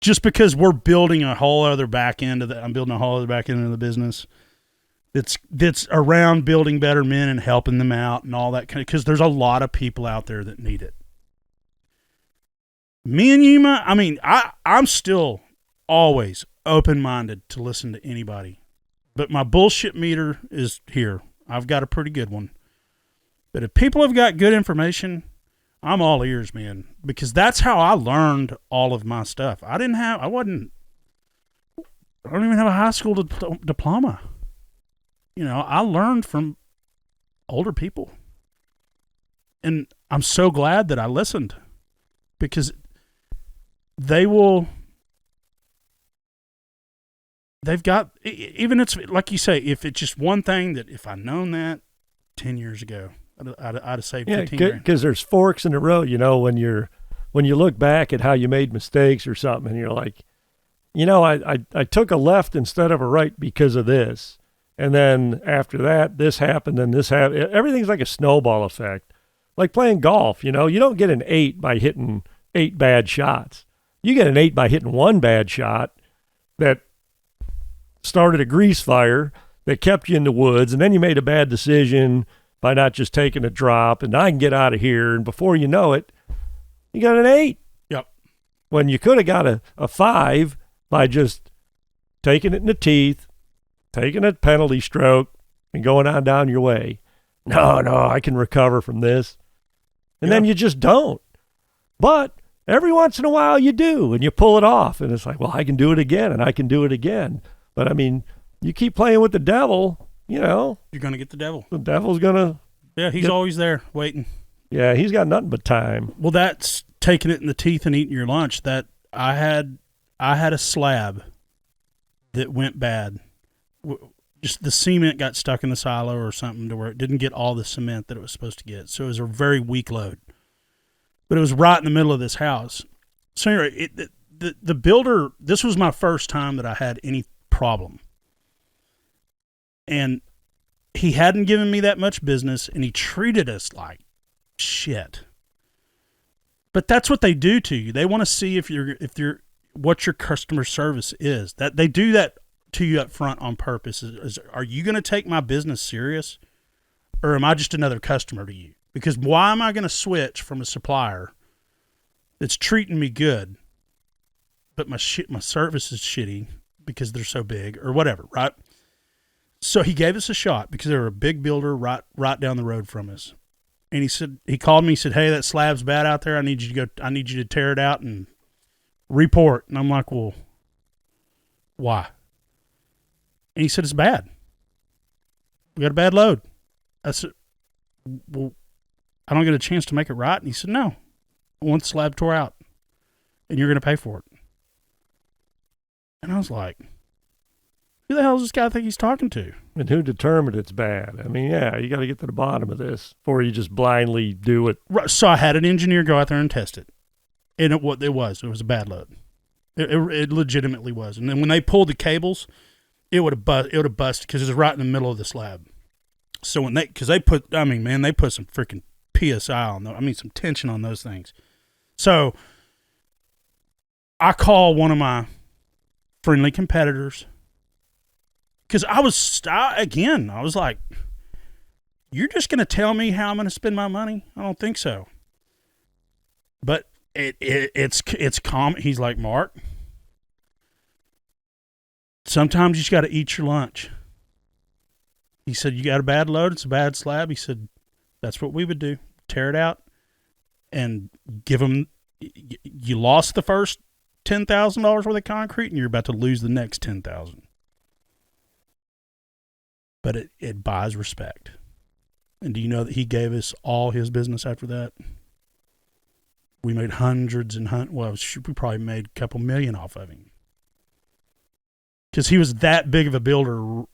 just because we're building a whole other back end of the, I'm building a whole other back end of the business. That's around building better men and helping them out and all that kind of, because there's a lot of people out there that need it. Me and you, I'm still always open-minded to listen to anybody, but my bullshit meter is here. I've got a pretty good one. But if people have got good information, I'm all ears, man, because that's how I learned all of my stuff. I don't even have a high school diploma. I learned from older people. And I'm so glad that I listened because they've got, even it's like you say, if it's just one thing that if I'd known that 10 years ago, I'd have saved 15 grand. Because there's forks in the road, when you look back at how you made mistakes or something and you're like, I took a left instead of a right because of this. And then after that, this happened and this happened. Everything's like a snowball effect. Like playing golf, you don't get an 8 by hitting 8 bad shots. You get an 8 by hitting one bad shot that started a grease fire that kept you in the woods, and then you made a bad decision by not just taking a drop, and I can get out of here, and before you know it, you got an 8. Yep. When you could have got a 5 by just taking it in the teeth, taking a penalty stroke, and going on down your way. No, I can recover from this. And then you just don't. But every once in a while you do, and you pull it off, and it's like, well, I can do it again, and I can do it again. But, you keep playing with the devil, you're going to get the devil. The devil's going to... Yeah, he's always there waiting. Yeah, he's got nothing but time. Well, that's taking it in the teeth and eating your lunch. That I had a slab that went bad. Just the cement got stuck in the silo or something to where it didn't get all the cement that it was supposed to get. So it was a very weak load. But it was right in the middle of this house. So anyway, the builder, this was my first time that I had any problem. And he hadn't given me that much business, and he treated us like shit. But that's what they do to you. They want to see if you're what your customer service is. That they do that to you up front on purpose. Are you going to take my business serious, or am I just another customer to you? Because why am I going to switch from a supplier that's treating me good, but my service is shitty because they're so big or whatever, right? So he gave us a shot because they were a big builder right down the road from us. And he called me, he said, "Hey, that slab's bad out there. I need you to tear it out and report." And I'm like, "Well, why?" And he said, "It's bad. We got a bad load." I said, "Well, I don't get a chance to make it right." And he said, "No, I want the slab tore out and you're going to pay for it." And I was like, who the hell does this guy think he's talking to? And who determined it's bad? You got to get to the bottom of this before you just blindly do it. Right, so I had an engineer go out there and test it. And it was a bad load. It legitimately was. And then when they pulled the cables, it would have busted because it was right in the middle of the slab. So they put some freaking PSI on them. Some tension on those things. So I call one of my friendly competitors because I was like, you're just going to tell me how I'm going to spend my money? I don't think so. But It's common. He's like, Mark, sometimes you just got to eat your lunch. He said, you got a bad load, it's a bad slab. He said, that's what we would do. Tear it out and give them. You lost the first $10,000 worth of concrete, and you're about to lose the next $10,000. But it buys respect. And do you know that he gave us all his business after that? We made hundreds and we probably made a couple million off of him. Because he was that big of a builder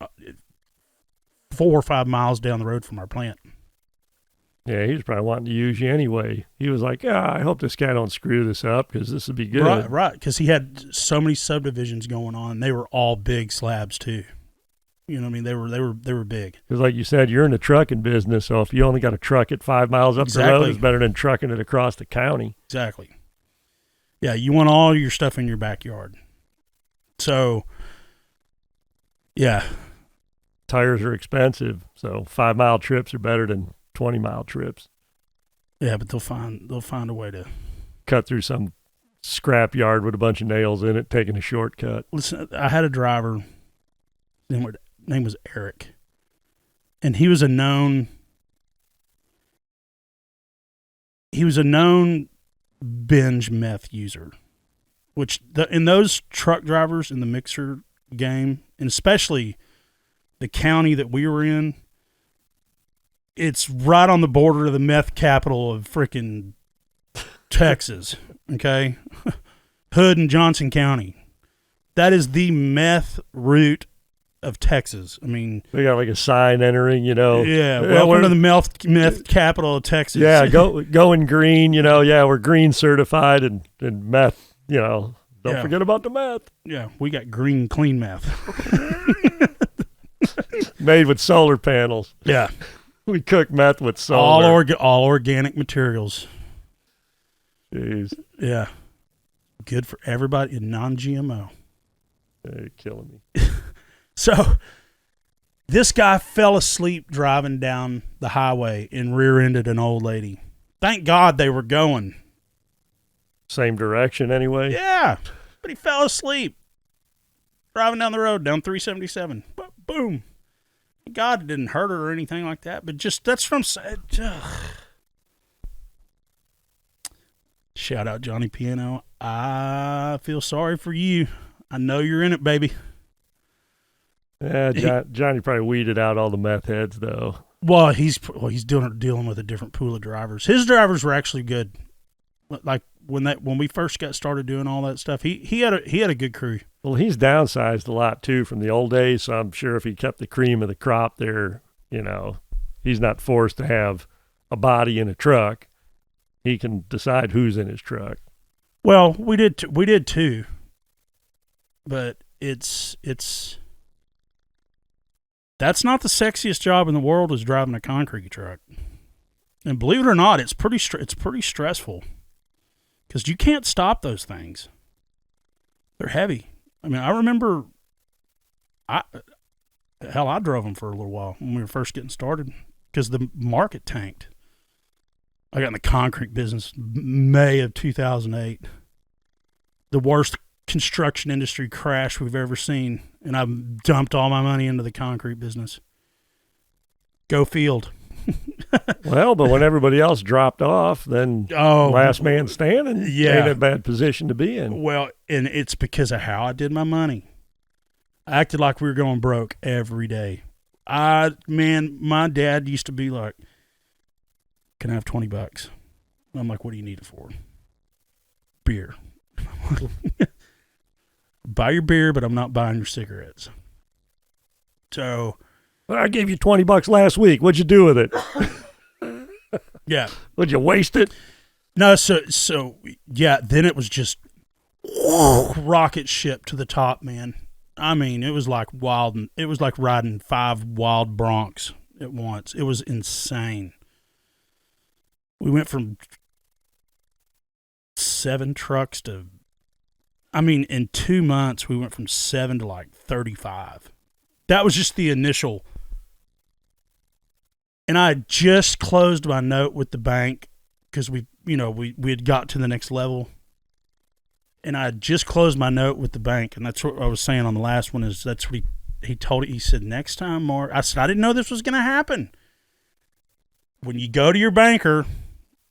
4 or 5 miles down the road from our plant. Yeah, he was probably wanting to use you anyway. He was like, yeah, I hope this guy don't screw this up because this would be good. Right, because he had so many subdivisions going on. They were all big slabs too. You know what I mean? They were big. Because like you said, you're in the trucking business, so if you only got to truck it 5 miles up the road, it's better than trucking it across the county. Exactly. Yeah, you want all your stuff in your backyard. So, yeah. Tires are expensive, so 5-mile trips are better than 20-mile trips. Yeah, but they'll find a way to cut through some scrap yard with a bunch of nails in it, taking a shortcut. Listen, I had a driver. His name was Eric, and he was a known binge meth user, which in those truck drivers in the mixer game, and especially the county that we were in, it's right on the border of the meth capital of freaking Texas, okay? Hood and Johnson County. That is the meth route of Texas. I mean, they got like a sign entering, Yeah, welcome to the meth capital of Texas. Yeah, going green, yeah, we're green certified and meth, don't forget about the meth. Yeah, we got green clean meth. Made with solar panels. Yeah. We cook meth with solar. All organic materials. Jeez. Yeah. Good for everybody and non-GMO. You're killing me. So this guy fell asleep driving down the highway and rear-ended an old lady. Thank God they were going. Same direction anyway? Yeah. But he fell asleep. Driving down the road, down 377. Boom. God, it didn't hurt her or anything like that, but just that's from. Shout out Johnny Piano. I feel sorry for you. I know you're in it, baby. Yeah, Johnny probably weeded out all the meth heads though. Well, he's dealing with a different pool of drivers. His drivers were actually good. Like when we first got started doing all that stuff, he had a good crew. Well, he's downsized a lot too from the old days, so I'm sure if he kept the cream of the crop there, he's not forced to have a body in a truck. He can decide who's in his truck. Well, we did too. But it's that's not the sexiest job in the world, is driving a concrete truck. And believe it or not, it's pretty stressful. Because you can't stop those things. They're heavy. I mean, I remember, I drove them for a little while when we were first getting started because the market tanked. I got in the concrete business May of 2008. The worst construction industry crash we've ever seen, and I dumped all my money into the concrete business. Go field. Well, but when everybody else dropped off, then last man standing ain't a bad position to be in. Well, and it's because of how I did my money. I acted like we were going broke every day. My dad used to be like, can I have $20? I'm like, what do you need it for? Beer. Buy your beer, but I'm not buying your cigarettes. So I gave you $20 last week. What'd you do with it? Yeah. Would you waste it? No, so yeah, then it was just rocket ship to the top, man. I mean, it was like wild. It was like riding 5 wild broncs at once. It was insane. We went from 7 trucks to, in 2 months, we went from 7 to like 35. That was just the initial. And I just closed my note with the bank because we we had got to the next level, and I had just closed my note with the bank, and that's what I was saying on the last one. Is that's what he said, next time, Mark. I said, I didn't know this was going to happen. When you go to your banker,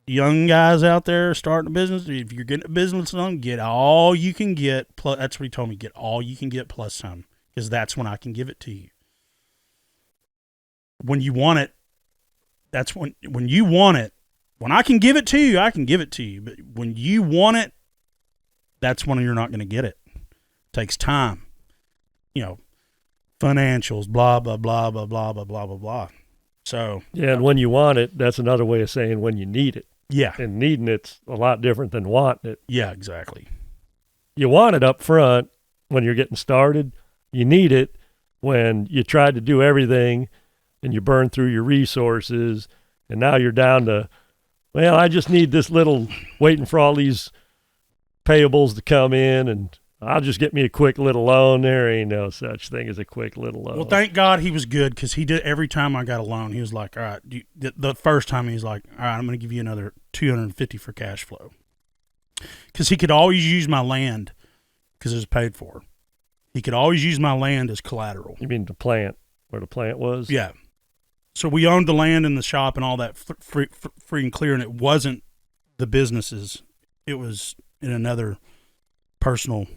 young guys out there starting a business, if you're getting a business loan, get all you can get. Plus, that's what he told me, get all you can get plus some, because that's when I can give it to you. When you want it, that's when you want it. When I can give it to you, I can give it to you. But when you want it, that's when you're not going to get it. It takes time. Financials, blah, blah, blah, blah, blah, blah, blah, blah, blah. So yeah, and when you want it, that's another way of saying when you need it. Yeah. And needing it's a lot different than wanting it. Yeah, exactly. You want it up front when you're getting started. You need it when you tried to do everything and you burn through your resources, and now you're down to, well, I just need this little, waiting for all these payables to come in, and I'll just get me a quick little loan. There ain't no such thing as a quick little loan. Well, thank God he was good, because he did every time I got a loan. He was like, all right, the first time he was like, all right, I'm going to give you another $250 for cash flow, because he could always use my land because it was paid for. He could always use my land as collateral. You mean the plant, where the plant was? Yeah. So we owned the land and the shop and all that free and clear, and it wasn't the businesses. It was in another personal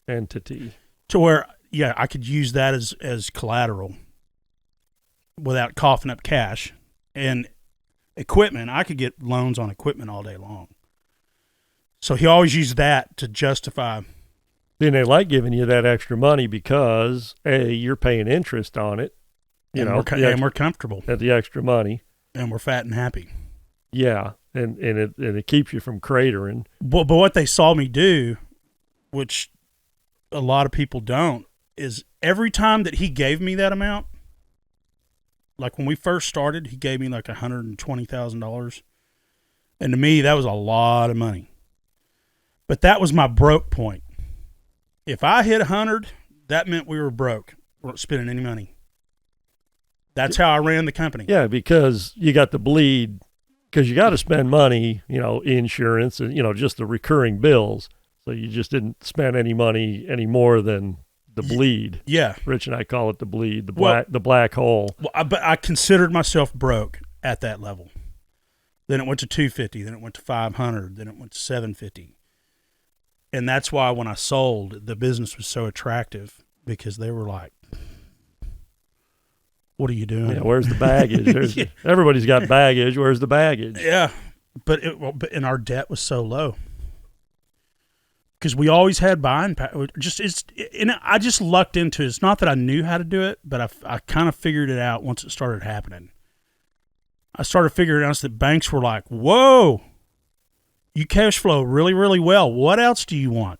entity. To where, yeah, I could use that as collateral without coughing up cash. And equipment, I could get loans on equipment all day long. So he always used that to justify. Then they like giving you that extra money because, A, you're paying interest on it. We're comfortable at the extra money, and we're fat and happy. Yeah, and it keeps you from cratering. But what they saw me do, which a lot of people don't, is every time that he gave me that amount, like when we first started, he gave me like $120,000, and to me that was a lot of money. But that was my broke point. If I hit 100, that meant we were broke. We weren't spending any money. That's how I ran the company. Yeah, because you got the bleed, because you got to spend money, insurance and, just the recurring bills. So you just didn't spend any money any more than the bleed. Yeah. Rich and I call it the bleed, the black hole. Well, but I considered myself broke at that level. Then it went to 250, then it went to 500, then it went to 750. And that's why when I sold, the business was so attractive, because they were like, what are you doing? Yeah, where's the baggage? Yeah. Everybody's got baggage. Where's the baggage? Yeah, but our debt was so low, because we always had buying power. I just lucked into it. It's not that I knew how to do it, but I kind of figured it out once it started happening. I started figuring out that banks were like, whoa, you cash flow really, really well. What else do you want?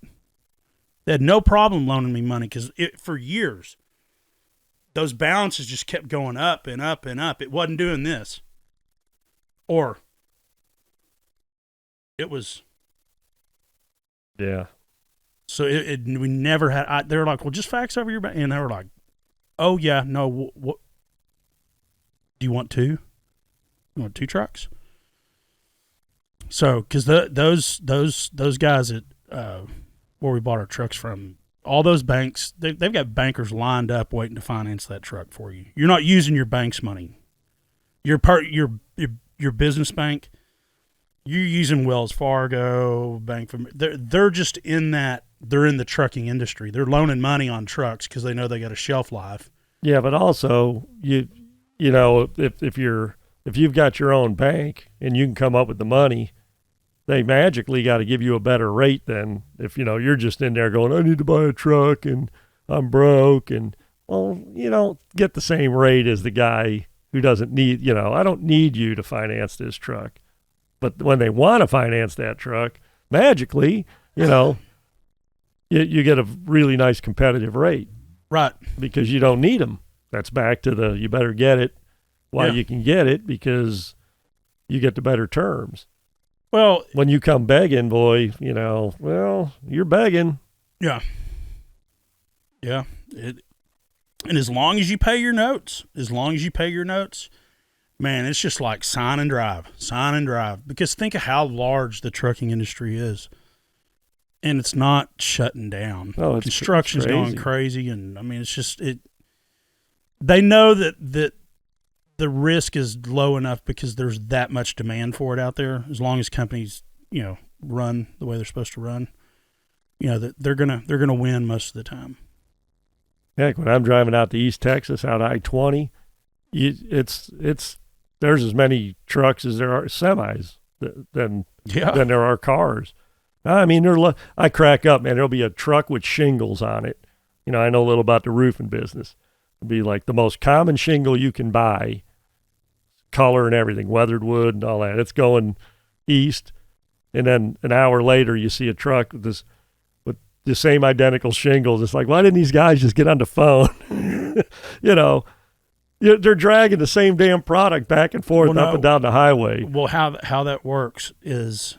They had no problem loaning me money, because for years, those balances just kept going up and up and up. It wasn't doing this. Or it was. Yeah. So we never had, they were like, well, just fax over your bank. And they were like, oh, yeah, no, what? Do you want two? You want 2 trucks? So, because those guys at where we bought our trucks from, all those banks, they've got bankers lined up waiting to finance that truck for you. You're not using your bank's money. Your business bank, you're using Wells Fargo, Bank from. They're just in that. They're in the trucking industry. They're loaning money on trucks because they know they got a shelf life. Yeah, but also if you've got your own bank and you can come up with the money, they magically got to give you a better rate than if, you're just in there going, I need to buy a truck and I'm broke. And, well, you don't get the same rate as the guy who doesn't need, I don't need you to finance this truck. But when they want to finance that truck, magically, you get a really nice competitive rate. Right. Because you don't need them. That's back to you better get it while you can get it, because you get the better terms. Well, when you come begging, boy, you're begging. Yeah. And as long as you pay your notes, Man, it's just like sign and drive. Because think of how large the trucking industry is. And it's not shutting down. Oh, Construction's going crazy. And I mean, it's just, they know that the risk is low enough because there's that much demand for it out there. As long as companies, run the way they're supposed to run, they're gonna win most of the time. Heck, when I'm driving out to East Texas, out I-20, it's there's as many trucks as there are semis than there are cars. I mean, I crack up, man. There'll be a truck with shingles on it. I know a little about the roofing business. It'll be like the most common shingle you can buy, color and everything, weathered wood and all that. It's going east, and then an hour later you see a truck with the same identical shingles. It's like, why didn't these guys just get on the phone? They're dragging the same damn product back and forth up and down the highway. Well, how that works is,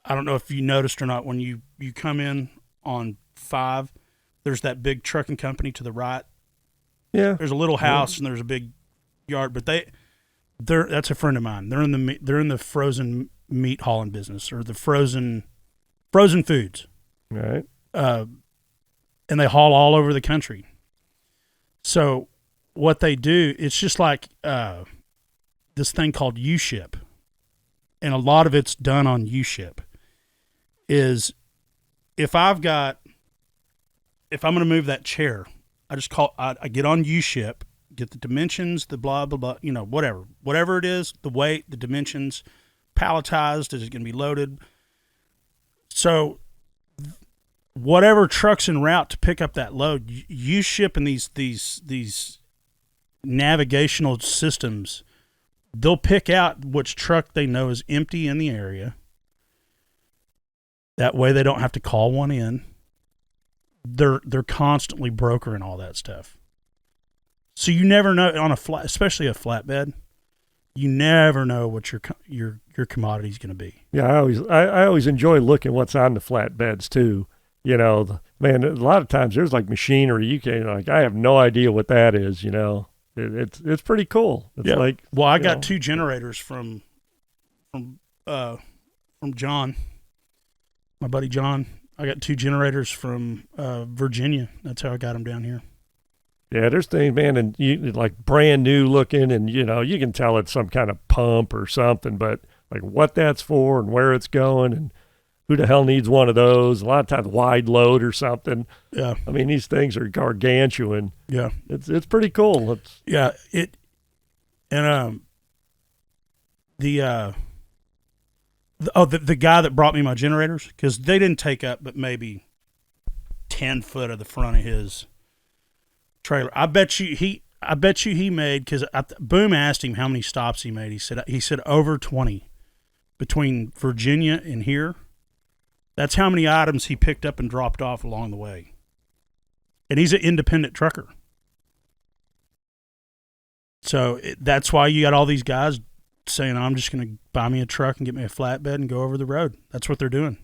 I don't know if you noticed or not, when you come in on 5, there's that big trucking company to the right. Yeah. There's a little house and there's a big yard, but that's a friend of mine. They're in the frozen meat hauling business, or the frozen foods. Right. And they haul all over the country. So what they do, it's just like this thing called U-Ship, and a lot of it's done on U-Ship. Is if I'm going to move that chair, I get on U-Ship, get the dimensions, the blah blah blah, whatever it is, the weight, the dimensions, palletized, is it going to be loaded? So whatever truck's en route to pick up that load, U-Ship and these navigational systems, they'll pick out which truck they know is empty in the area. That way they don't have to call one in. They're constantly brokering all that stuff. So you never know on especially a flatbed, you never know what your commodity is going to be. Yeah, I always enjoy looking what's on the flatbeds too. Man, a lot of times there's like machinery I have no idea what that is. It's pretty cool. It's I got 2 generators from John, my buddy John. I got 2 generators from Virginia. That's how I got them down here. Yeah, there's things, man, and like brand new looking, and you can tell it's some kind of pump or something, but like what that's for and where it's going and who the hell needs one of those? A lot of times wide load or something. Yeah. I mean, these things are gargantuan. Yeah. It's pretty cool. The guy that brought me my generators, because they didn't take up but maybe 10 foot of the front of his trailer. I bet you he made, because Boom asked him how many stops he made. He said over 20 between Virginia and here. That's how many items he picked up and dropped off along the way. And he's an independent trucker. So that's why you got all these guys saying, I'm just going to buy me a truck and get me a flatbed and go over the road. That's what they're doing.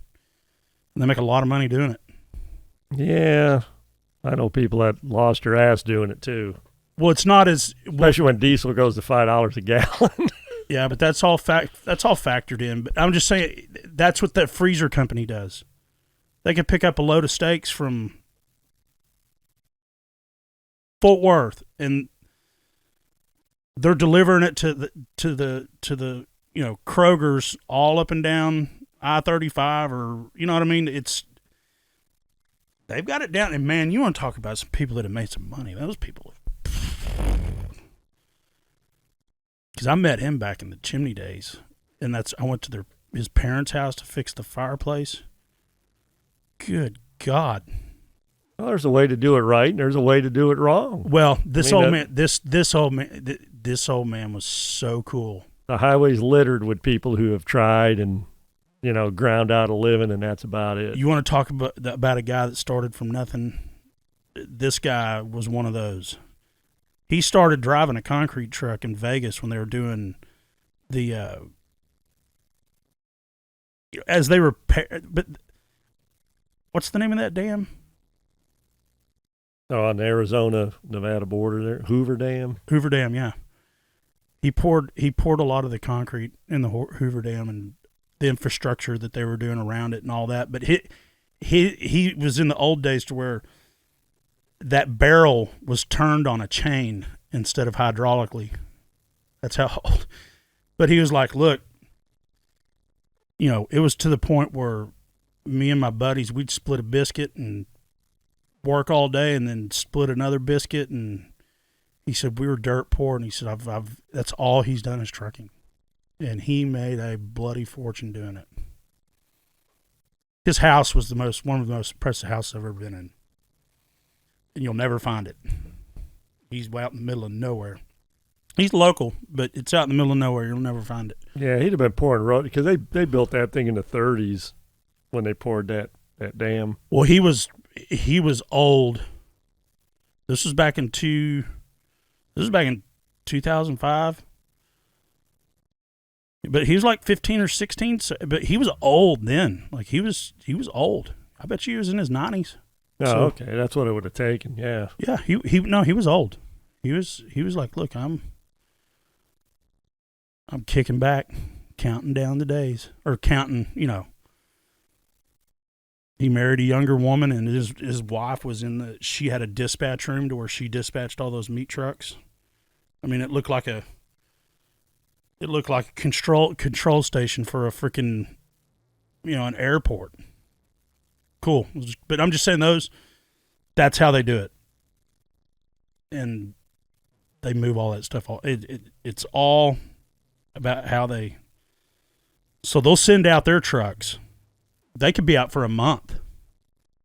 And they make a lot of money doing it. Yeah. I know people that lost their ass doing it too. Well, it's not as... Especially when diesel goes to $5 a gallon. Yeah, but that's all factored in. But I'm just saying, that's what that freezer company does. They can pick up a load of steaks from Fort Worth, and they're delivering it to the Kroger's all up and down I-35, or you know what I mean. They've got it down, and man, you want to talk about some people that have made some money. Those people. Because I met him back in the chimney days, and I went to his parents' house to fix the fireplace. Good God! Well, there's a way to do it right, and there's a way to do it wrong. Well, this old man was so cool. The highway's littered with people who have tried and ground out a living, and that's about it. You want to talk about a guy that started from nothing? This guy was one of those. He started driving a concrete truck in Vegas when they were doing the as they repair. But what's the name of that dam? Oh, on the Arizona-Nevada border there, Hoover Dam. Hoover Dam, yeah. He poured a lot of the concrete in the Hoover Dam and the infrastructure that they were doing around it and all that. But he was in the old days to where that barrel was turned on a chain instead of hydraulically. That's how old. But he was like, look, it was to the point where me and my buddies, we'd split a biscuit and work all day and then split another biscuit. And he said, we were dirt poor. And he said, that's all he's done is trucking. And he made a bloody fortune doing it. His house was one of the most impressive houses I've ever been in. And you'll never find it. He's out in the middle of nowhere. He's local, but it's out in the middle of nowhere. You'll never find it. Yeah, he'd have been pouring road because they built that thing in the 30s when they poured that dam. Well, he was old. This was back in 2005. But he was like 15 or 16. But he was old then. Like he was old. I bet you he was in his 90s. Oh, okay. That's what it would have taken. Yeah. Yeah. He was old. He was like, look, I'm kicking back, counting down the days, or counting. He married a younger woman, and his wife was she had a dispatch room to where she dispatched all those meat trucks. I mean, it looked like a control station for a freaking, an airport. Cool. But I'm just saying that's how they do it. And they move all that stuff. It's all about how so they'll send out their trucks. They could be out for a month,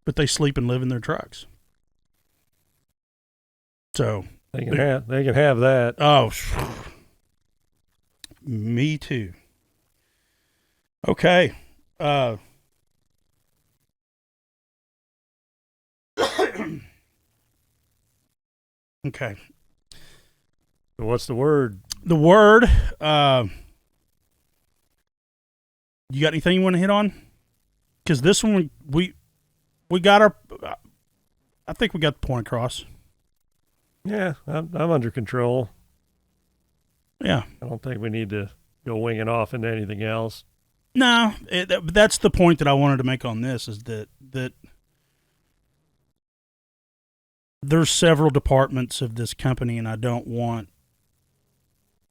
but they sleep and live in their trucks. So they can have that. Oh, me too. Okay. Okay. So what's the word? The word, you got anything you want to hit on? Because this one, we got I think we got the point across. Yeah, I'm under control. Yeah. I don't think we need to go winging off into anything else. No, that's the point that I wanted to make on this is that there's several departments of this company, and I don't want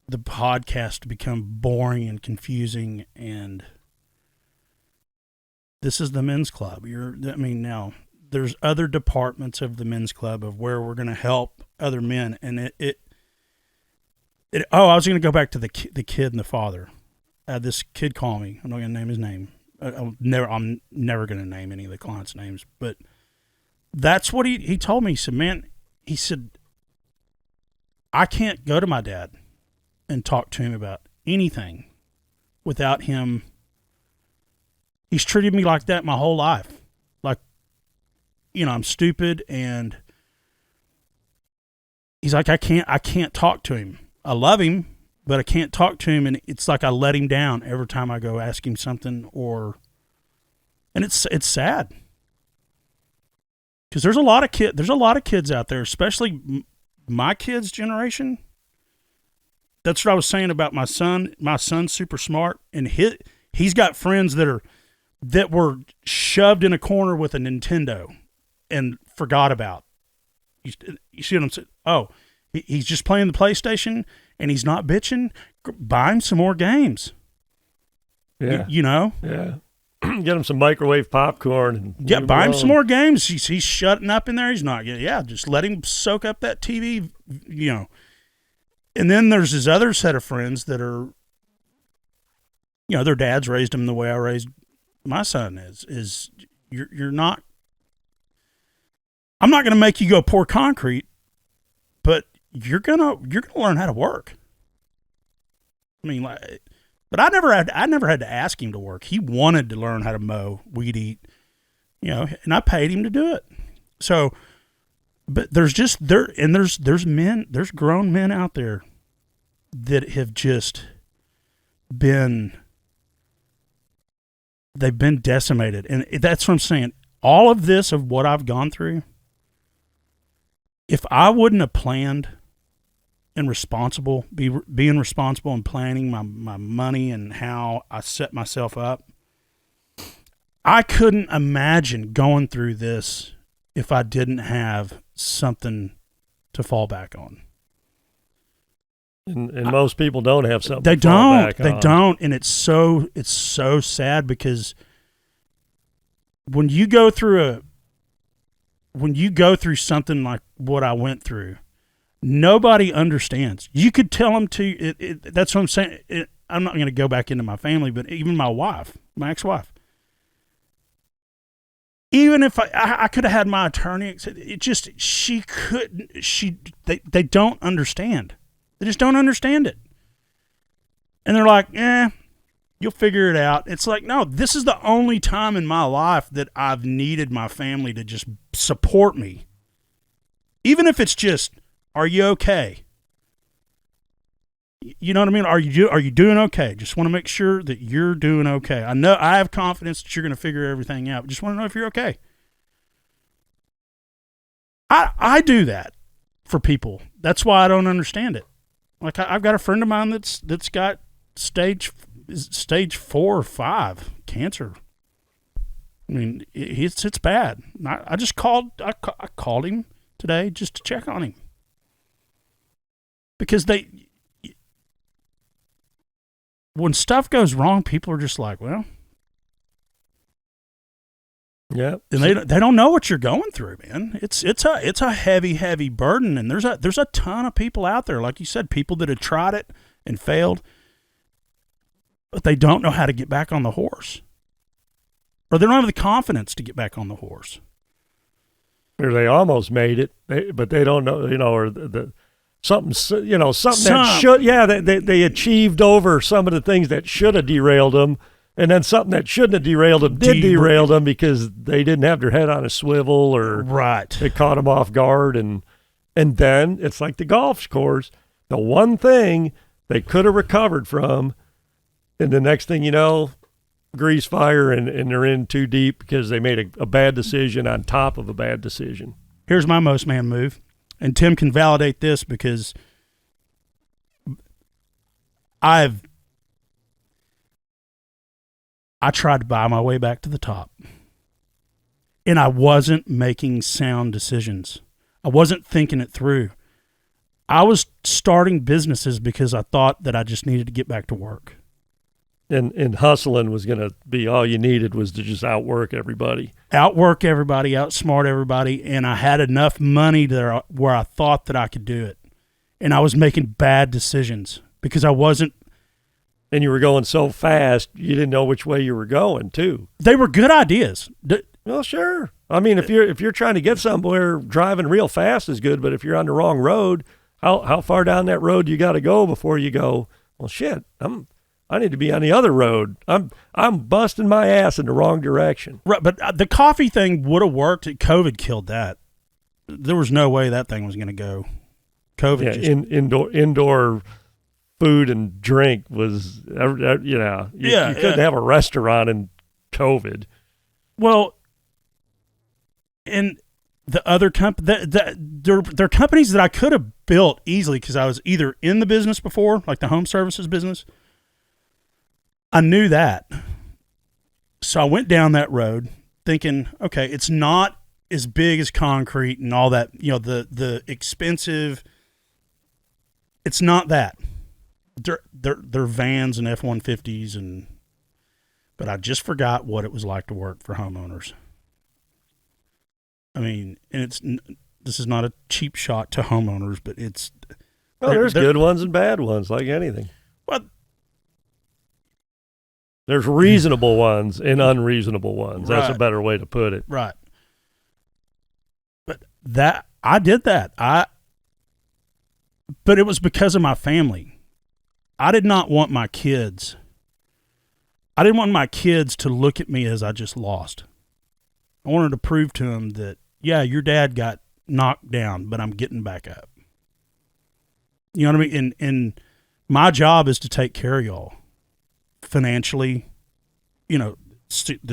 the podcast to become boring and confusing. And this is the men's club. Now there's other departments of the men's club of where we're going to help other men. And I was going to go back to the kid and the father. This kid called me. I'm not going to name his name. I'm never going to name any of the clients' names, but that's what he told me. He said, man, I can't go to my dad and talk to him about anything without him. He's treated me like that my whole life. Like, I'm stupid, and he's like, I can't talk to him. I love him, but I can't talk to him, and it's like I let him down every time I go ask him something, and it's sad. Because there's a lot of kids out there, especially my kids' generation. That's what I was saying about my son. My son's super smart, and he's got friends that were shoved in a corner with a Nintendo and forgot about. You see what I'm saying? Oh, he's just playing the PlayStation and he's not bitching. Buy him some more games. Yeah, Yeah. Get him some microwave popcorn and buy him some more games. He's shutting up in there. He's not. Yeah, just let him soak up that TV. And then there's this other set of friends that are, their dads raised them the way I raised my son. Is you're not. I'm not going to make you go pour concrete, but you're gonna learn how to work. I mean, but I never had to ask him to work. He wanted to learn how to mow, weed eat, and I paid him to do it. So, but there's grown men out there that have just they've been decimated. And that's what I'm saying. All of this of what I've gone through, if I wouldn't have planned and responsible, being responsible and planning my money and how I set myself up. I couldn't imagine going through this if I didn't have something to fall back on. And most people don't have something they to fall don't. back They on. don't, and it's so sad because when you go through something like what I went through, nobody understands. You could tell them that's what I'm saying. I'm not going to go back into my family, but even my wife, my ex-wife, even if I could have had my attorney, she couldn't. They don't understand. They just don't understand it. And they're like, you'll figure it out. It's like, no, this is the only time in my life that I've needed my family to just support me. Even if it's just, are you okay? You know what I mean? Are you doing okay? Just want to make sure that you're doing okay. I know I have confidence that you're going to figure everything out. Just want to know if you're okay. I do that for people. That's why I don't understand it. Like I've got a friend of mine that's got stage 4 or 5 cancer. I mean, it's bad. I just called. I called him today just to check on him because when stuff goes wrong, people are just like, well, yeah, and they don't know what you're going through, man. It's a heavy burden, and there's a ton of people out there, like you said, people that have tried it and failed, but they don't know how to get back on the horse, or they don't have the confidence to get back on the horse, or they almost made it, but they don't know, or something that should, they achieved over some of the things that should have derailed them. And then something that shouldn't have derailed them derail them because they didn't have their head on a swivel or it caught them off guard. And then it's like the golf course, the one thing they could have recovered from, and the next thing you know, grease fire and they're in too deep because they made a bad decision on top of a bad decision. Here's my most man move, and Tim can validate this because I tried to buy my way back to the top, and I wasn't making sound decisions. I wasn't thinking it through. I was starting businesses because I thought that I just needed to get back to work. And hustling was going to be all you needed was to just outwork everybody. Outsmart everybody, and I had enough money where I thought that I could do it. And I was making bad decisions because I wasn't. And you were going so fast, you didn't know which way you were going, too. They were good ideas. Well, sure. I mean, if you're trying to get somewhere, driving real fast is good. But if you're on the wrong road, how far down that road you got to go before you go? Well, shit, I need to be on the other road. I'm busting my ass in the wrong direction. Right, but the coffee thing would have worked. COVID killed that. There was no way that thing was going to go. COVID. Indoor food and drink was, you couldn't have a restaurant in COVID. Well, and the other there are companies that I could have built easily because I was either in the business before, like the home services business. I knew that. So I went down that road thinking, okay, it's not as big as concrete and all that, the expensive, it's not that. They're vans and F-150s but I just forgot what it was like to work for homeowners. I mean, and this is not a cheap shot to homeowners, but it's. Well, there's good ones and bad ones, like anything. Well, there's reasonable ones and unreasonable ones. That's a better way to put it. Right. But I did that. But it was because of my family. I did not want my kids. I didn't want my kids to look at me as I just lost. I wanted to prove to them that, yeah, your dad got knocked down, but I'm getting back up. You know what I mean? And my job is to take care of y'all financially, the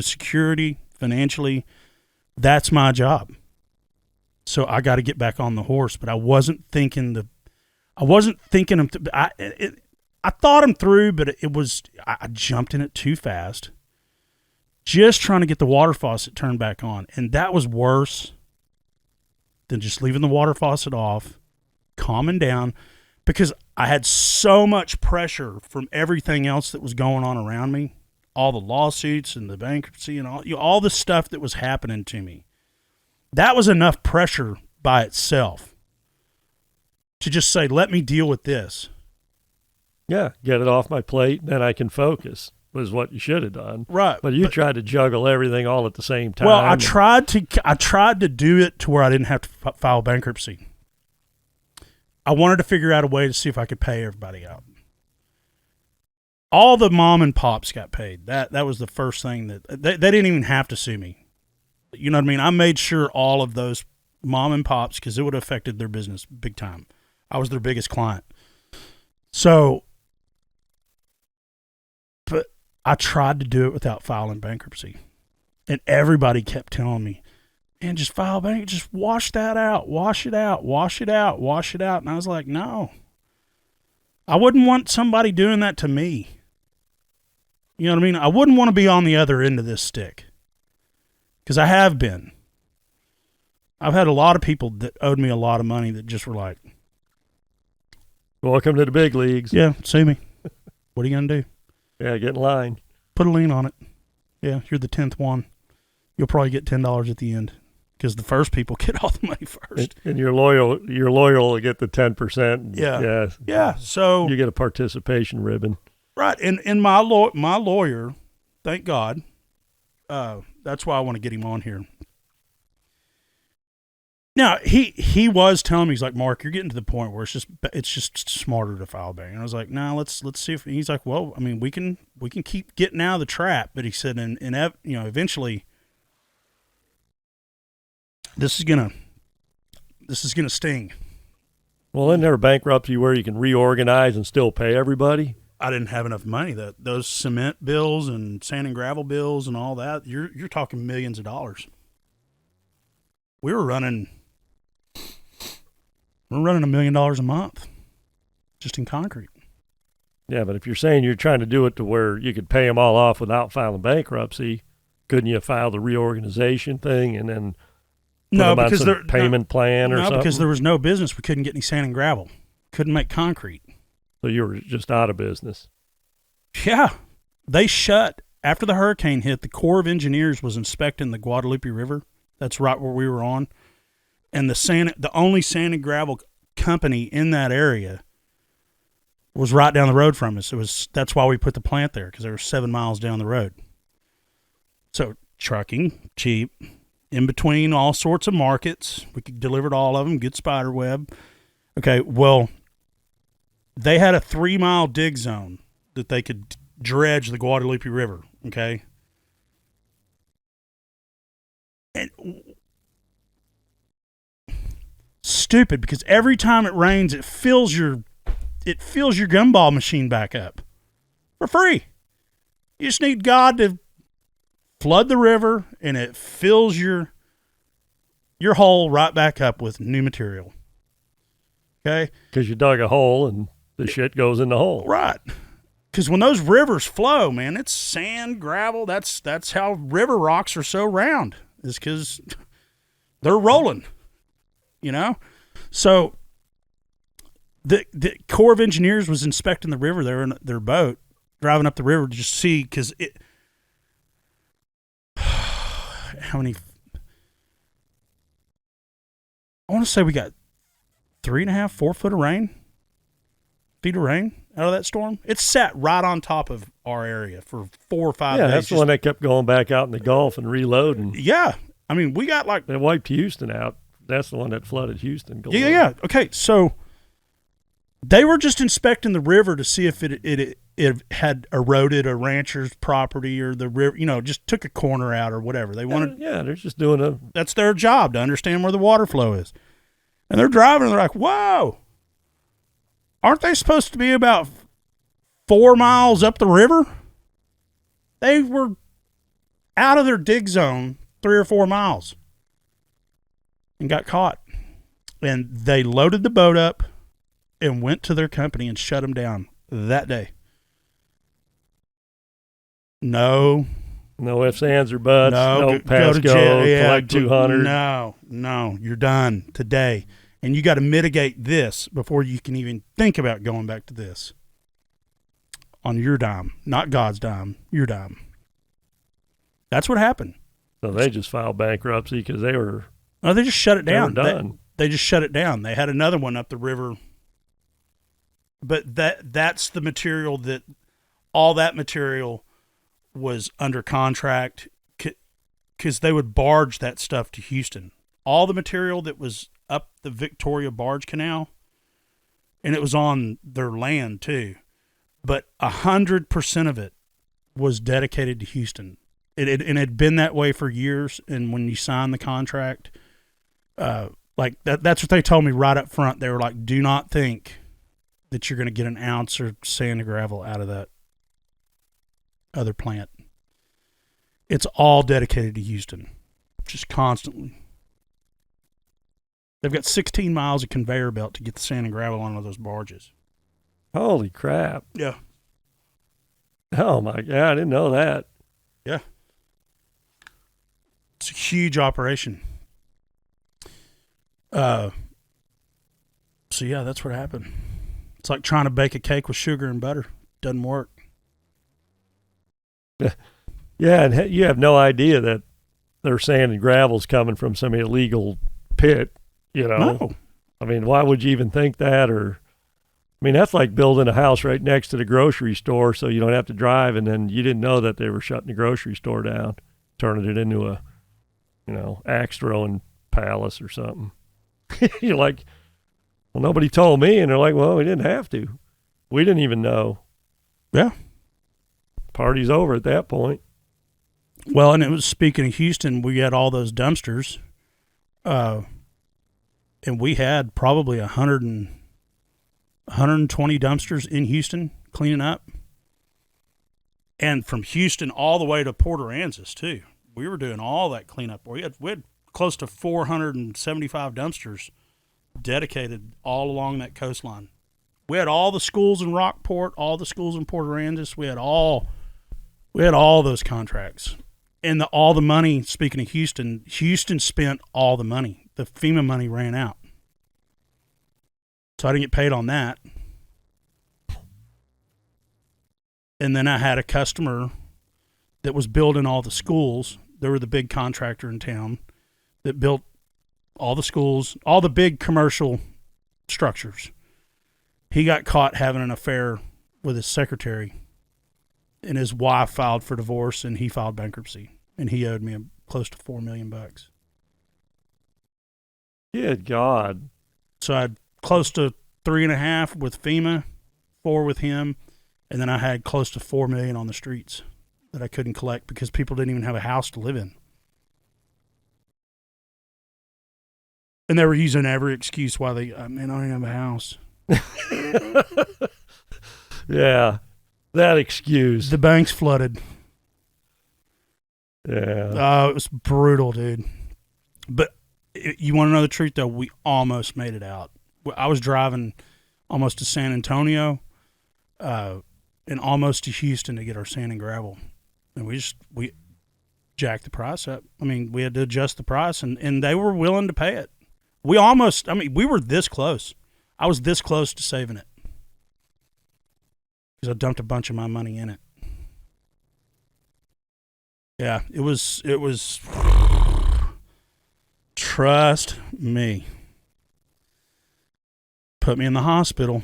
security financially. That's my job. So I got to get back on the horse, but I wasn't thinking I wasn't thinking them. I thought them through, but I jumped in it too fast. Just trying to get the water faucet turned back on, and that was worse than just leaving the water faucet off, calming down, because I had so much pressure from everything else that was going on around me, all the lawsuits and the bankruptcy and all the stuff that was happening to me. That was enough pressure by itself to just say, let me deal with this. Yeah, get it off my plate, then I can focus, was what you should have done. Right. But you tried to juggle everything all at the same time. Well, I tried to do it to where I didn't have to file bankruptcy. I wanted to figure out a way to see if I could pay everybody out. All the mom and pops got paid. That was the first thing that they didn't even have to sue me. You know what I mean? I made sure all of those mom and pops, because it would have affected their business big time. I was their biggest client. So, but I tried to do it without filing bankruptcy. And everybody kept telling me, man, just file bankruptcy, just wash that out, wash it out, wash it out, wash it out. And I was like, no. I wouldn't want somebody doing that to me. You know what I mean? I wouldn't want to be on the other end of this stick. Because I have been. I've had a lot of people that owed me a lot of money that just were like, welcome to the big leagues. Yeah, sue me. What are you going to do? Yeah, get in line. Put a lien on it. Yeah, you're the 10th one. You'll probably get $10 at the end because the first people get all the money first. And you're loyal to get the 10%. Yeah. Yeah. So you get a participation ribbon. Right. And my lawyer, thank God, that's why I want to get him on here. Now, he was telling me, he's like, Mark, you're getting to the point where it's just smarter to file bank. And I was like, no, let's see if he's like, well, I mean, we can keep getting out of the trap, but he said, and eventually this is gonna sting. Well, isn't there a bankruptcy where you can reorganize and still pay everybody? I didn't have enough money. Those cement bills and sand and gravel bills and all that, you're talking millions of dollars. We were running $1 million a month just in concrete. Yeah, but if you're saying you're trying to do it to where you could pay them all off without filing bankruptcy, couldn't you file the reorganization thing and then put them on some payment plan or something? No, because there was no business. We couldn't get any sand and gravel. Couldn't make concrete. So you were just out of business. Yeah. They shut. After the hurricane hit, the Corps of Engineers was inspecting the Guadalupe River. That's right where we were on. And the only sand and gravel company in that area was right down the road from us. That's why we put the plant there, because they were 7 miles down the road. So trucking, cheap, in between all sorts of markets. We could deliver to all of them, good spider web. Okay, well, they had a 3-mile dig zone that they could dredge the Guadalupe River, okay? And stupid, because every time it rains, it fills your gumball machine back up for free. You just need God to flood the river, and it fills your hole right back up with new material. Okay? Because you dug a hole and the shit goes in the hole. Right. Because when those rivers flow, man, it's sand, gravel. That's how river rocks are so round, is because they're rolling, you know? So the Corps of Engineers was inspecting the river there in their boat, driving up the river to just see, because it, how many, I want to say we got 3.5, 4 feet of rain out of that storm. It sat right on top of our area for 4 or 5 days. Yeah, that's the one that kept going back out in the Gulf and reloading. Yeah. I mean, we got like... They wiped Houston out. That's the one that flooded Houston. Yeah. Okay, so they were just inspecting the river to see if it had eroded a rancher's property, or the river, just took a corner out or whatever. They wanted... Yeah, they're just doing That's their job, to understand where the water flow is. And they're driving, and they're like, whoa, aren't they supposed to be about 4 miles up the river? They were out of their dig zone 3 or 4 miles and got caught. And they loaded the boat up and went to their company and shut them down that day. No ifs, ands, or buts. No, pass go to jail. Yeah, collect 200. No, you're done today. And you got to mitigate this before you can even think about going back to this. On your dime, not God's dime, your dime. That's what happened. So they just filed bankruptcy because they were. No, they just shut it down. They were done. They just shut it down. They had another one up the river. But that's the material that all that material was under contract because they would barge that stuff to Houston. All the material that was up the Victoria Barge Canal, and it was on their land too, but 100% of it was dedicated to Houston. It had been that way for years, and when you sign the contract, like that's what they told me right up front. They were like, do not think that you're going to get an ounce of sand and gravel out of that other plant. It's all dedicated to Houston, just constantly. They've got 16 miles of conveyor belt to get the sand and gravel onto those barges. Holy crap. Yeah. Oh, my God. I didn't know that. Yeah. It's a huge operation. So, yeah, that's what happened. It's like trying to bake a cake with sugar and butter. Doesn't work. Yeah, and you have no idea that their sand and gravel's coming from some illegal pit, you know? No. I mean, why would you even think that? Or, I mean, that's like building a house right next to the grocery store so you don't have to drive, and then you didn't know that they were shutting the grocery store down, turning it into a, axe throwing palace or something. You're like, well, nobody told me. And they're like, well, we didn't have to. We didn't even know. Yeah. Party's over at that point. Well, and it was, speaking of Houston, we had all those dumpsters, and we had probably 120 dumpsters in Houston cleaning up. And from Houston all the way to Port Aransas, too. We were doing all that cleanup. We had close to 475 dumpsters dedicated all along that coastline. We had all the schools in Rockport, all the schools in Port Aransas. We had all those contracts. And all the money, speaking of Houston spent all the money. The FEMA money ran out. So I didn't get paid on that. And then I had a customer that was building all the schools. They were the big contractor in town that built all the schools, all the big commercial structures. He got caught having an affair with his secretary, and his wife filed for divorce, and he filed bankruptcy, and he owed me close to $4 million. Good God. So I had close to 3.5 with FEMA, 4 with him, and then I had close to $4 million on the streets that I couldn't collect because people didn't even have a house to live in. And they were using every excuse why I don't even have a house. Yeah, that excuse. The banks flooded. Yeah. Oh, it was brutal, dude. But you want to know the truth, though? We almost made it out. I was driving almost to San Antonio and almost to Houston to get our sand and gravel. And we jacked the price up. I mean, we had to adjust the price, and they were willing to pay it. We were this close. I was this close to saving it because I dumped a bunch of my money in it. Yeah, it was. Trust me. Put me in the hospital.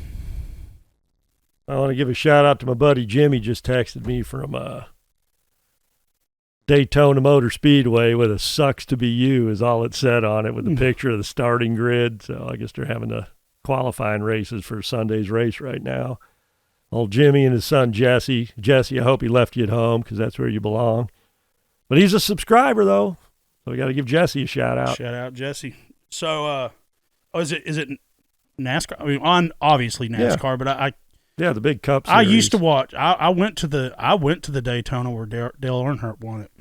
I want to give a shout out to my buddy Jimmy. Just texted me from Daytona Motor Speedway with a "sucks to be you" is all it said on it, with a picture of the starting grid. So I guess they're having the qualifying races for Sunday's race right now. Old Jimmy and his son Jesse. Jesse, I hope he left you at home because that's where you belong. But he's a subscriber though, so we got to give Jesse a shout out. Shout out Jesse. So, is it NASCAR? I mean, obviously NASCAR, but yeah, the big Cup I series. used to watch. I went to the Daytona where Dale Earnhardt won it.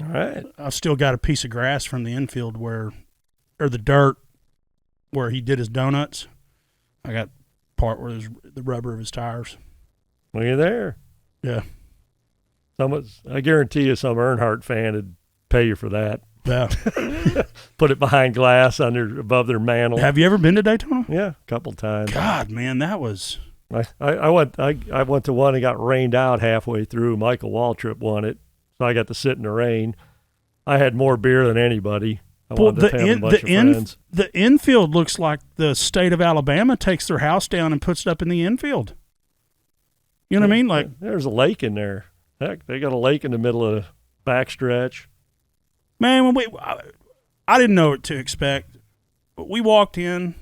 All right. I've still got a piece of grass from the infield or the dirt where he did his donuts. I got part where there's the rubber of his tires. Look at there. Yeah. I guarantee you some Earnhardt fan would pay you for that. Yeah. Put it behind glass above their mantle. Have you ever been to Daytona? Yeah, a couple times. God, man, that was. I went to one and got rained out halfway through. Michael Waltrip won it, so I got to sit in the rain. I had more beer than anybody. I wanted to have a bunch of friends. The infield looks like the state of Alabama takes their house down and puts it up in the infield. You know what I mean? Like, there's a lake in there. Heck, they got a lake in the middle of the backstretch. Man, I didn't know what to expect. But we walked in,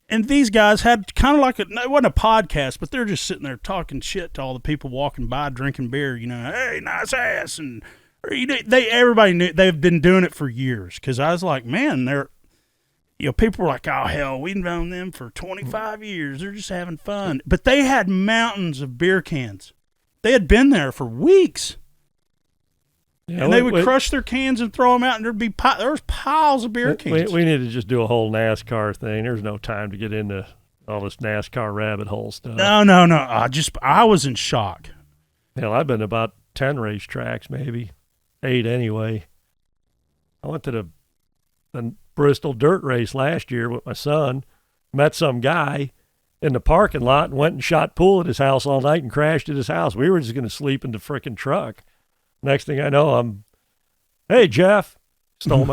and these guys had kind of like it wasn't a podcast, but they're just sitting there talking shit to all the people walking by, drinking beer. You know, hey, nice ass, and everybody knew they've been doing it for years. Because I was like, man, people were like, oh hell, we've known them for 25 years. They're just having fun. But they had mountains of beer cans. They had been there for weeks. Yeah, and they would crush their cans and throw them out, and there was piles of beer cans. We need to just do a whole NASCAR thing. There's no time to get into all this NASCAR rabbit hole stuff. No. I was in shock. Hell, I've been to about 10 racetracks, maybe 8 anyway. I went to the Bristol dirt race last year with my son. Met some guy in the parking lot and went and shot pool at his house all night and crashed at his house. We were just going to sleep in the frickin' truck. Next thing I know, hey, Jeff, stole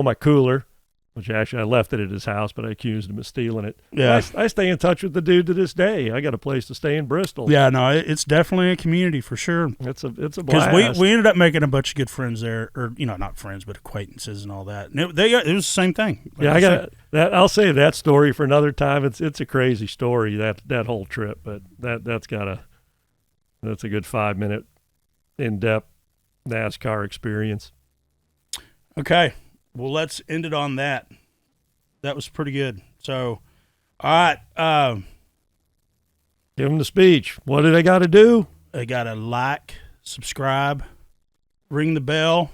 my cooler, which actually I left it at his house, but I accused him of stealing it. Yeah. I stay in touch with the dude to this day. I got a place to stay in Bristol. Yeah, no, it's definitely a community for sure. It's a blast. Because we ended up making a bunch of good friends there, or, not friends, but acquaintances and all that. And it was the same thing. Like I got that. I'll save that story for another time. It's a crazy story, that whole trip, but that's a good 5-minute in-depth NASCAR experience. Okay, well, let's end it on that. That was pretty good. So, all right. Give them the speech. What do they got to do? They got to like, subscribe, ring the bell,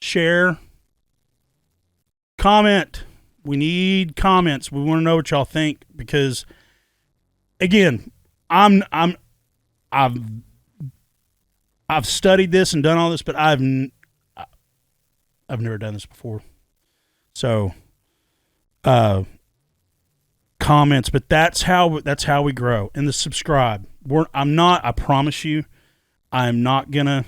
share, comment. We need comments. We want to know what y'all think because, again, I've studied this and done all this, but I've never done this before. So, comments, but that's how we grow. And the subscribe. I promise you, I'm not gonna.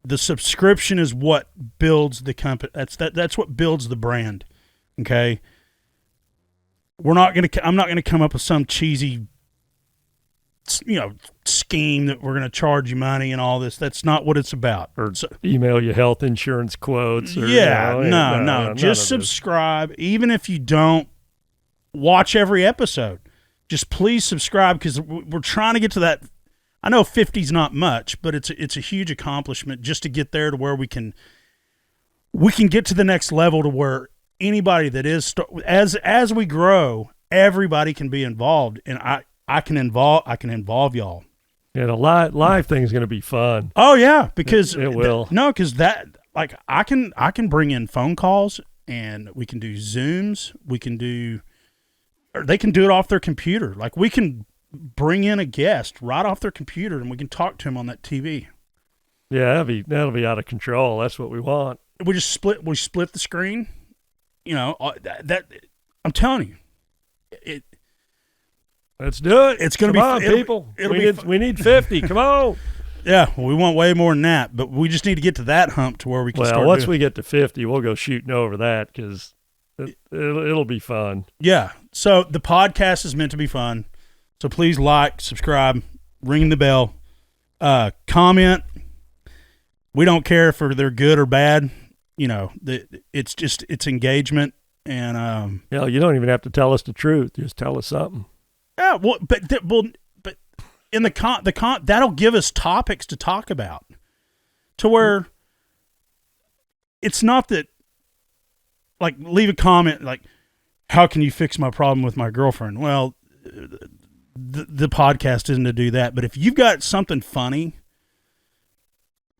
The subscription is what builds the company. That's what builds the brand. Okay. I'm not gonna come up with some cheesy, scheme that we're going to charge you money and all this. That's not what it's about. Or email you health insurance quotes. Or, no. Just subscribe. Even if you don't watch every episode, just please subscribe because we're trying to get to that. I know 50's not much, but it's a huge accomplishment just to get there to where we can get to the next level to where anybody that is as we grow, everybody can be involved, and I can involve y'all. Yeah, the live thing's going to be fun. Oh yeah, because it will. Because that I can bring in phone calls and we can do Zooms. Or they can do it off their computer. Like we can bring in a guest right off their computer and we can talk to him on that TV. Yeah, that'll be out of control. That's what we want. We split the screen. That I'm telling you, let's do it. It's going to be fun, people. We need 50. Come on. Yeah, well, we want way more than that, but we just need to get to that hump to where we can start. Well, once we get to 50, we'll go shooting over that because it'll be fun. Yeah. So the podcast is meant to be fun. So please like, subscribe, ring the bell, comment. We don't care if they're good or bad. It's engagement and. You don't even have to tell us the truth. Just tell us something. Yeah, but in the that'll give us topics to talk about, to where it's not that like leave a comment like, how can you fix my problem with my girlfriend? Well, the podcast isn't to do that, but if you've got something funny,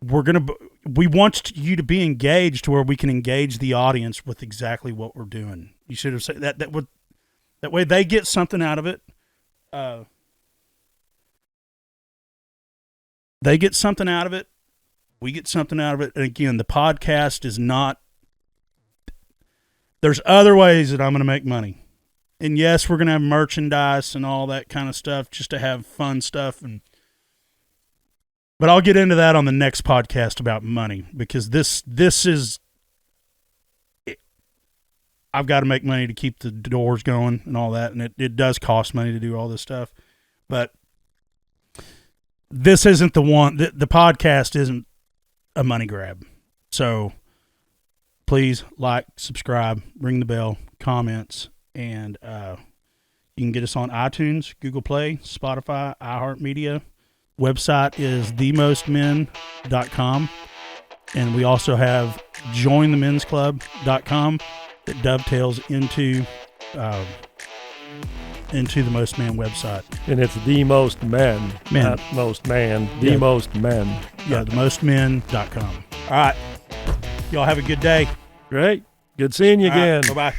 we're gonna we want you to be engaged to where we can engage the audience with exactly what we're doing. You should have said that. That way they get something out of it. They get something out of it. We get something out of it. And again, the podcast is not. There's other ways that I'm going to make money. And yes, we're going to have merchandise and all that kind of stuff just to have fun stuff. But I'll get into that on the next podcast about money, because this is, I've got to make money to keep the doors going and all that. And it does cost money to do all this stuff. But this isn't the one, the podcast isn't a money grab. So please like, subscribe, ring the bell, comments, and you can get us on iTunes, Google Play, Spotify, iHeartMedia. Website is themostmen.com. And we also have jointhemensclub.com that dovetails into the Most Man website. And it's the most men. Not most man. The most men. Yeah, themostmen.com. All right. Y'all have a good day. Great. Good seeing you again. Bye-bye.